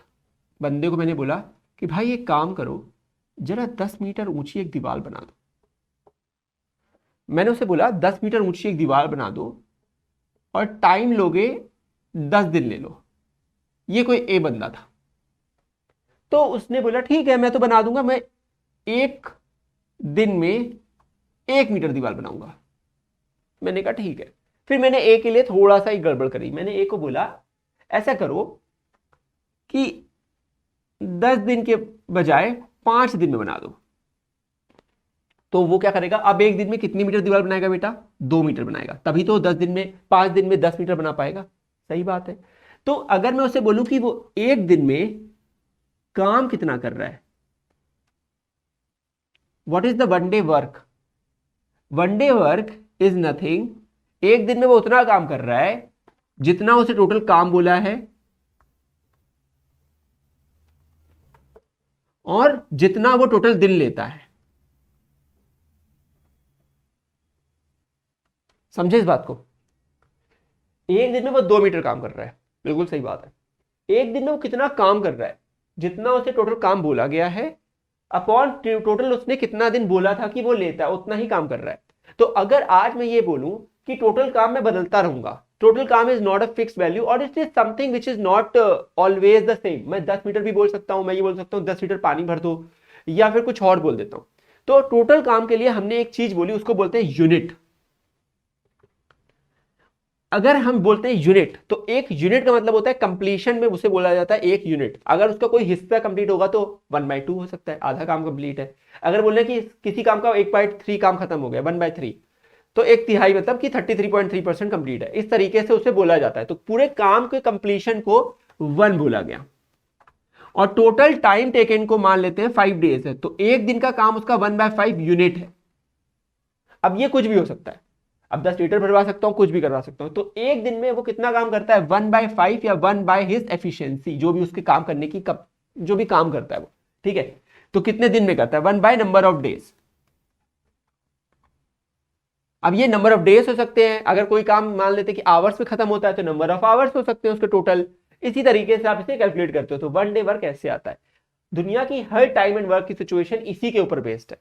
बंदे को मैंने बोला कि भाई एक काम करो, जरा 10 मीटर ऊंची एक दीवार बना दो। मैंने उसे बोला 10 मीटर ऊंची एक दीवार बना दो और टाइम लोगे 10 दिन ले लो। ये कोई ए बंदा था, तो उसने बोला ठीक है मैं तो बना दूंगा, मैं 1 दिन में 1 मीटर दीवार बनाऊंगा। मैंने कहा ठीक है। फिर मैंने ए के लिए थोड़ा सा ही गड़बड़ करी, मैंने ए को बोला ऐसा करो कि 10 दिन के बजाय 5 दिन में बना दो। तो वो क्या करेगा, अब 1 दिन में कितनी मीटर दीवार बनाएगा बेटा, 2 मीटर बनाएगा, तभी तो 10 दिन में 5 दिन में 10 मीटर बना पाएगा। सही बात है। तो अगर मैं उसे बोलूं कि वो 1 दिन में काम कितना कर रहा है, what is the one day work, one day work is nothing, 1 दिन में वो उतना काम कर रहा है जितना उसे टोटल काम बोला है और जितना वो टोटल दिन लेता है। समझे इस बात को? 1 दिन में वो 2 मीटर काम कर रहा है, बिल्कुल सही बात है। 1 दिन में वो कितना काम कर रहा है, जितना उसे टोटल काम बोला गया है अपॉन टोटल उसने कितना दिन बोला था कि वो लेता है, उतना ही काम कर रहा है। तो अगर आज मैं ये बोलूं कि टोटल काम मैं बदलता रहूंगा, टोटल काम is not a fix value और it is something which is not always the same. मैं 10 मीटर भी बोल सकता हूं, मैं ये बोल सकता हूं 10 लीटर पानी भर दो, या फिर कुछ और बोल देता हूं। तो टोटल काम के लिए हमने एक चीज बोली, उसको बोलते हैं यूनिट। अगर हम बोलते हैं यूनिट, तो एक यूनिट का मतलब होता है कंप्लीशन में उसे बोला जाता है 1 यूनिट। अगर उसका कोई हिस्सा कंप्लीट होगा तो 1/2 हो सकता है, आधा काम कंप्लीट है। अगर बोले कि किसी काम का 1/3 काम खत्म हो गया, 1/3, तो 1/3 मतलब कि 33.3% कंप्लीट है। इस तरीके से उसे बोला जाता है। तो पूरे काम के कंप्लीशन को 1 बोला गया। और टोटल टाइम टेकन को मान लेते हैं 5 डेज है, तो 1 दिन का काम उसका 1/5 यूनिट है। अब ये कुछ भी हो सकता है, अब 10 लीटर भरवा सकता हूं, कुछ भी करवा सकता हूं। तो 1 दिन में वो कितना काम करता है, 1/5 या 1/हिज एफिशिएंसी, जो भी उसके काम करने की जो भी काम करता है वो। ठीक है, तो कितने दिन में करता है, 1/नंबर ऑफ डेज। अब ये नंबर ऑफ डेज हो सकते हैं, अगर कोई काम मान लेते कि आवर्स में खत्म होता है तो नंबर ऑफ आवर्स हो सकते हैं उसके टोटल। इसी तरीके से आप इसे कैलकुलेट करते हो। तो 1 डे वर्क ऐसे आता है। दुनिया की हर टाइम एंड वर्क की सिचुएशन इसी के ऊपर बेस्ड है।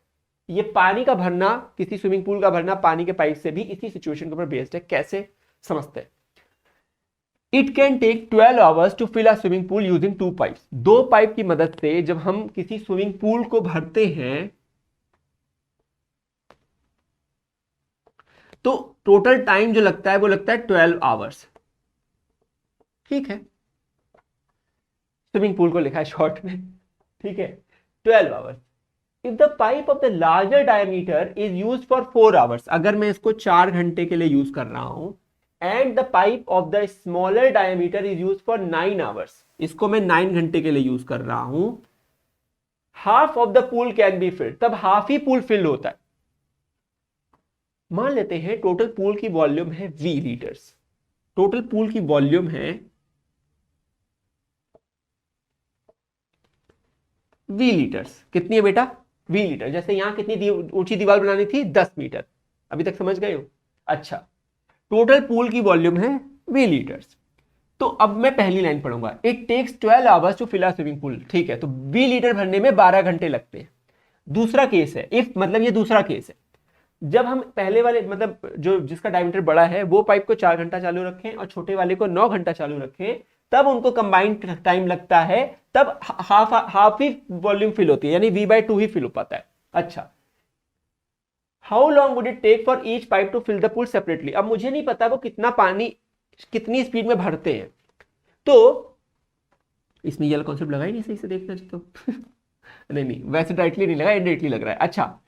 ये पानी का भरना, किसी स्विमिंग पूल का भरना पानी के पाइप से भी इसी सिचुएशन के ऊपर बेस्ड है। कैसे समझते हैं? It can take 12 hours to fill a swimming pool using 2 pipes. 2 pipe की मदद से जब हम किसी स्विमिंग पूल को भरते हैं तो टोटल टाइम जो लगता है वो लगता है 12 आवर्स। ठीक है, स्विमिंग पूल को लिखा है शॉर्ट में। ठीक है, 12 hours. If the pipe of the larger diameter is use for 4 hours, अगर मैं इसको 4 घंटे के लिए यूज कर रहा हूं, and the pipe of the smaller diameter is use for 9 hours, इसको मैं 9 घंटे के लिए यूज कर रहा हूं, half of the pool can be filled, तब हाफ ही पूल फिल होता है। मान लेते हैं टोटल पूल की वॉल्यूम है V लीटर्स। टोटल पूल की वॉल्यूम है V लीटर्स। कितनी है बेटा, V लीटर। जैसे यहां कितनी ऊंची दीवार बनानी थी, 10 मीटर। अभी तक समझ गए हो? अच्छा, टोटल पूल की वॉल्यूम है V लीटर्स। तो अब मैं पहली लाइन पढ़ूंगा, it takes 12 hours to fill a swimming pool. ठीक है, तो V लीटर भरने में 12 घंटे लगते हैं। दूसरा केस है, इफ मतलब ये दूसरा केस है, जब हम पहले वाले मतलब जो जिसका डायमीटर बड़ा है वो पाइप को 4 घंटा चालू रखें और छोटे वाले को 9 घंटा चालू रखें, तब उनको कंबाइंड टाइम लगता है, तब हाफ ही वॉल्यूम फिल होती है, यानी V/2 ही फिल हो पाता है। अच्छा, how long would it take for each pipe to fill the pool separately. अब मुझे नहीं पता वो कितना पानी कितनी स्पीड में भरते हैं, तो इसमें ये कॉन्सेप्ट लगा ही नहीं सही से, देखना चाहिए तो नहीं वैसे डायरेक्टली नहीं लगा, इनडायरेक्टली लग रहा है। अच्छा,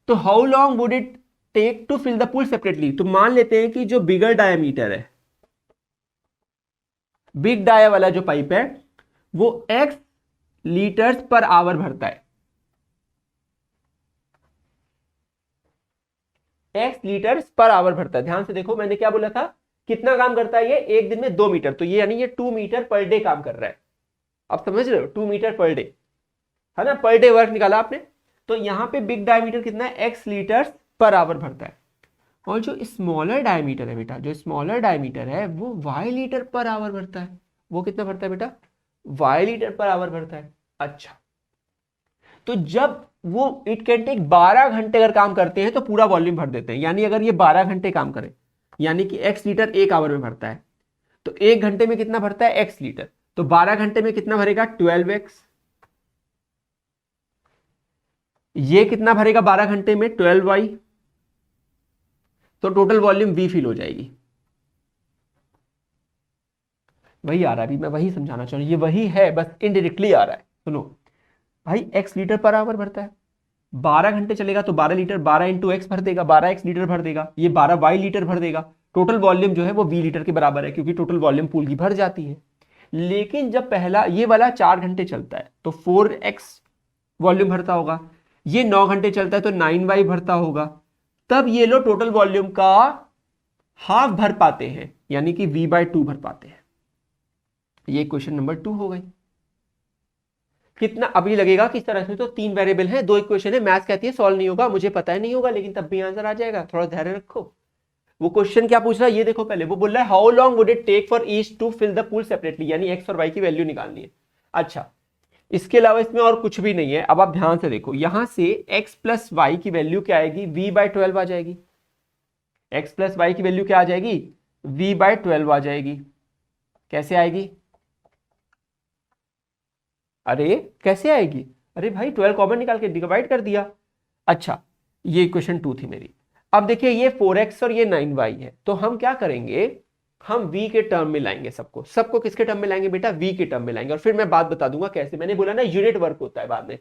तो how long would it take to fill the pool separately. तो मान लेते हैं कि जो बिगर डायमीटर है, बिग डाया वाला जो पाइप है वो x लीटर्स पर आवर भरता है, x लीटर्स पर आवर भरता है। ध्यान से देखो, मैंने क्या बोला था, कितना काम करता है ये, 1 दिन में 2 मीटर, तो ये यानी ये 2 मीटर पर डे काम कर रहा है। आप समझ रहे हो, 2 मीटर पर डे है ना, पर डे वर्क निकाला आपने। तो यहां पे बिग डायमीटर कितना है, x लीटर्स पर आवर भरता है। और जो स्मॉलर डायमीटर है बेटा, जो स्मॉलर डायमीटर है वो वाई लीटर पर आवर भरता है। वो कितना भरता है बेटा? वाई लीटर पर आवर भरता है। अच्छा, तो जब वो इट कैन टेक 12 घंटे अगर काम करते हैं तो पूरा वॉल्यूम भर देते हैं। यानी अगर ये 12 घंटे काम करें, यानी कि x लीटर 1 आवर में भरता है, तो 1 घंटे में कितना भरता है? x litre. तो 12 घंटे में कितना भरेगा? 12x। ये कितना भरेगा 12 घंटे में? 12y। तो टोटल वॉल्यूम v फिल हो जाएगी। वही आ रहा है, अभी मैं वही समझाना चाह रहा हूं, ये वही है, बस इनडायरेक्टली आ रहा है। सुनो भाई, x लीटर पर आवर भरता है, 12 घंटे चलेगा तो 12 लीटर, 12 इंटू एक्स भर देगा, 12x लीटर भर देगा, ये 12y लीटर भर देगा। टोटल वॉल्यूम जो है वो v लीटर के बराबर है, क्योंकि टोटल वॉल्यूम पूल की भर जाती है। लेकिन जब पहला ये वाला 4 घंटे चलता है तो 4x वॉल्यूम भरता होगा, ये 9 घंटे चलता है तो 9y भरता होगा, तब ये लोग टोटल वॉल्यूम का हाफ भर पाते हैं, यानी कि v/2 भर पाते हैं। ये क्वेश्चन नंबर 2 हो गई। कितना अभी लगेगा किस तरह से? तो 3 वेरिएबल है, 2 इक्वेशन है, मैथ्स कहती है सॉल्व नहीं होगा, मुझे पता है नहीं होगा, लेकिन तब भी आंसर आ जाएगा, थोड़ा धैर्य रखो। वो क्वेश्चन क्या पूछ रहा है ये देखो पहले, वो बोल रहा है how long would it take for each to fill the pool separately, यानी एक्स और वाई की वैल्यू निकालनी है। अच्छा, इसके अलावा इसमें और कुछ भी नहीं है। अब आप ध्यान से देखो, यहां से x प्लस वाई की वैल्यू क्या आएगी? v/12 आ जाएगी। x प्लस वाई की वैल्यू क्या आ जाएगी? v/12 आ जाएगी। कैसे आएगी? अरे कैसे आएगी? अरे भाई 12 कॉमन निकाल के डिवाइड कर दिया। अच्छा, ये इक्वेशन 2 थी मेरी। अब देखिए ये 4x और ये 9y है, तो हम क्या करेंगे? हम v के टर्म में लाएंगे सबको। सबको किसके टर्म में लाएंगे बेटा? v के टर्म में लाएंगे। और फिर मैं बात बता दूंगा कैसे। मैंने बोला ना यूनिट वर्क होता है, बाद में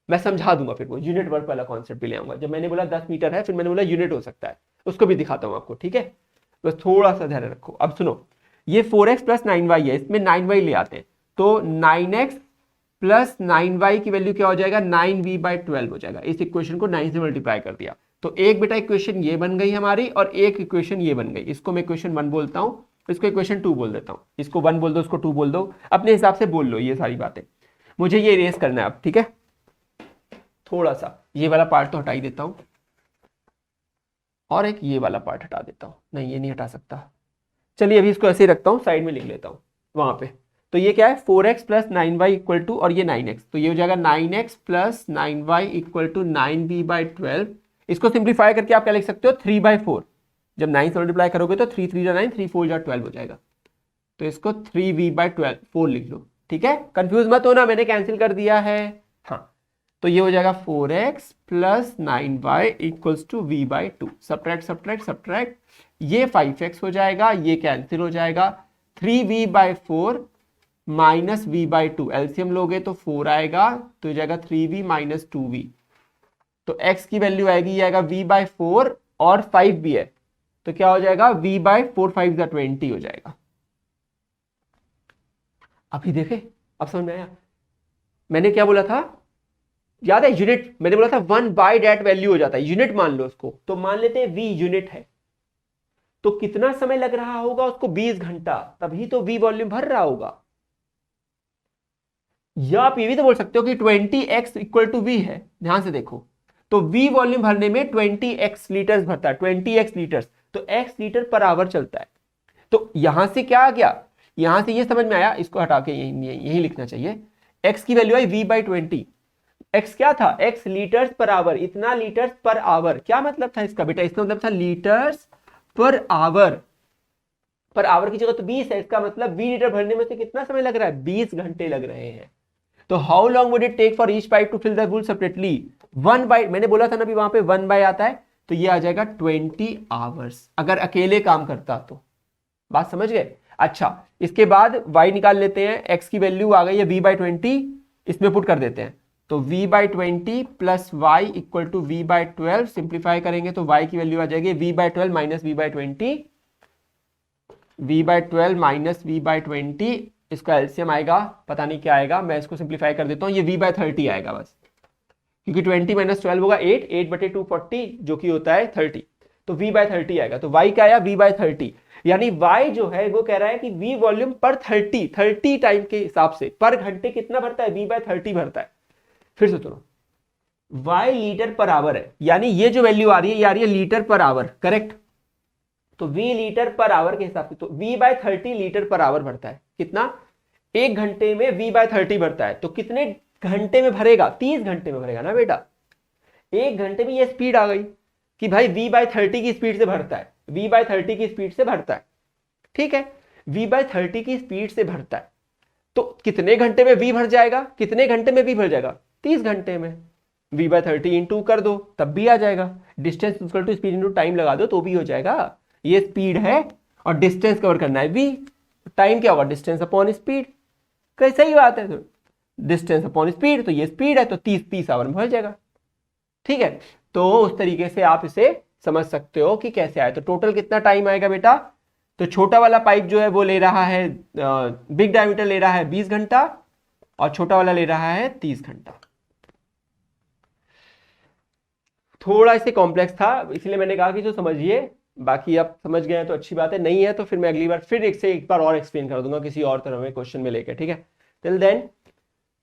मैं समझा दूंगा, फिर वो यूनिट वर्क वाला कॉन्सेप्ट भी ले आऊंगा। जब मैंने बोला 10 मीटर है, फिर मैंने बोला यूनिट हो सकता है, उसको भी दिखाता हूं आपको, ठीक है? बस थोड़ा सा धैर्य रखो। अब सुनो, ये 4x प्लस 9y है, इसमें 9y ले आते हैं, तो 9x प्लस 9y की वैल्यू क्या हो जाएगा? 9v/12 हो जाएगा। इस इक्वेशन को 9 से मल्टीप्लाई कर दिया, तो एक बेटा इक्वेशन ये बन गई हमारी, और एक इक्वेशन ये बन गई। इसको मैं इक्वेशन 1 बोलता हूं, इसको इक्वेशन 2 बोल देता हूं। इसको 1 बोल दो, इसको 2 बोल दो, अपने हिसाब से बोल लो ये सारी बातें। मुझे ये इरेज करना है अब, ठीक है? थोड़ा सा ये वाला पार्ट तो हटा ही देता हूं, और एक ये वाला पार्ट हटा देता हूं। नहीं, ये नहीं हटा सकता, चलिए अभी इसको ऐसे ही रखता हूं, साइड में लिख लेता हूं वहां पे। तो ये क्या है? 4x plus 9y equal to, और ये 9x, तो ये हो जाएगा 9x plus 9y equal to 9v/12। इसको सिंप्लीफाई करके आप क्या लिख सकते हो? 3/4। जब 9 से मल्टीप्लाई करोगे तो 3 3 9, 3 4 12 हो जाएगा। तो इसको 3v/12 4 लिख लो, ठीक है? कंफ्यूज मत होना, मैंने कैंसिल कर दिया है। हाँ, तो ये हो जाएगा 4x plus 9y equals to v/2। Subtract subtract subtract, ये 5x हो जाएगा, ये कैंसिल हो जाएगा। 3v/4 माइनस v/2, एलसीएम लोगे तो 4 आएगा, तो हो जाएगा 3v माइनस 2v। तो x की वैल्यू आएगी, ये आएगा v/4, और 5 भी है, तो क्या हो जाएगा? v/4 5 20 हो जाएगा। अभी देखे, अब समझ में आया मैंने क्या बोला था? याद है यूनिट? मैंने बोला था 1/that वैल्यू हो जाता है, यूनिट मान लो उसको। तो मान लेते हैं v यूनिट है, तो कितना समय लग रहा होगा उसको? 20 घंटा, तभी तो v वॉल्यूम भर रहा होगा। या आप ये भी तो बोल सकते हो कि 20x इक्वल टू v है। ध्यान से देखो, तो v वॉल्यूम भरने में 20x लीटर्स भरता है, 20x लीटर्स, तो x लीटर पर आवर चलता है। तो यहां से क्या आ गया? यहां से ये समझ में आया, इसको हटा के यही लिखना चाहिए। x की वैल्यू आई v/20। x क्या था? x लीटर्स पर आवर, इतना लीटर्स पर आवर। क्या मतलब था इसका बेटा? इसका मतलब था litres per hour. Per hour की जगह तो 20 है, इसका मतलब 20 लीटर भरने में से कितना समय लग रहा है? 20 घंटे लग रहे हैं। तो how long would it take for each pipe to fill the pool separately? 1/, मैंने बोला था ना अभी वहां पे 1/, आता है, तो ये आ जाएगा 20 आवर्स, अगर अकेले काम करता तो। बात समझ गए? अच्छा, इसके बाद y निकाल लेते हैं। x की वैल्यू आ गई है v/20, इसमें पुट कर देते हैं, तो v/20 plus y equal to v/12। Simplify करेंगे तो y की वैल्यू आ जाएगी v/12 minus v/20, v/12 minus v/20। इसका एलसीएम आएगा, पता नहीं क्या आएगा, मैं इसको सिंप्लीफाई कर देता हूं, ये v/30 आएगा बस, क्योंकि 20 माइनस 12 होगा 8, 8/240 जो कि होता है 30, तो v/30 आएगा। तो y क्या आया? v/30, यानी y जो है वो कह रहा है कि v वॉल्यूम पर 30 टाइम के हिसाब से पर घंटे कितना भरता है? v/30 भरता है। फिर से सुनो, y लीटर पर आवर है, यानी ये जो वैल्यू आ रही है ये आ रही है लीटर पर आवर, करेक्ट। तो v लीटर पर आवर के हिसाब से तो v/30 लीटर पर आवर भरता है। कितना? 1 घंटे में v/30 भरता है, तो कितने घंटे में भरेगा? 30 घंटे में भरेगा ना बेटा। 1 घंटे में ये स्पीड आ गई कि भाई v/30 की स्पीड से भरता है, v/30 की स्पीड से भरता है, ठीक है। v/30 की स्पीड से भरता है, तो कितने घंटे में v भर जाएगा? कितने घंटे में v भर जाएगा? 30 घंटे में। v/30 इंटू कर दो तब भी आ जाएगा। Distance equal to speed into time लगा दो तो भी हो जाएगा। ये स्पीड है और डिस्टेंस कवर करना है v, टाइम क्या होगा? Distance upon speed. कैसे ही बात है, तो डिस्टेंस अपॉन स्पीड, तो ये स्पीड है तो 30 आवर में भर जाएगा, ठीक है। तो उस तरीके से आप इसे समझ सकते हो कि कैसे आए। तो टोटल कितना टाइम आएगा बेटा? तो छोटा वाला पाइप जो है वो ले रहा है, बिग डायमीटर ले रहा है 20 घंटा और छोटा वाला ले रहा है 30 घंटा। थोड़ा इसे कॉम्प्लेक्स था, इसलिए मैंने कहा कि जो समझिए, बाकी आप समझ गए हैं तो अच्छी बात है, नहीं है तो फिर मैं अगली बार फिर एक बार और एक्सप्लेन कर दूंगा किसी और तरह में क्वेश्चन में लेकर, ठीक है। Till then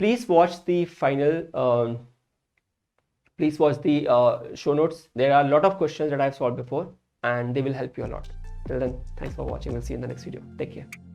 please watch the final please watch the show notes. There are a lot of questions that I've solved before and they will help you a lot. Till then, thanks for watching. We'll see you in the next video. Take care.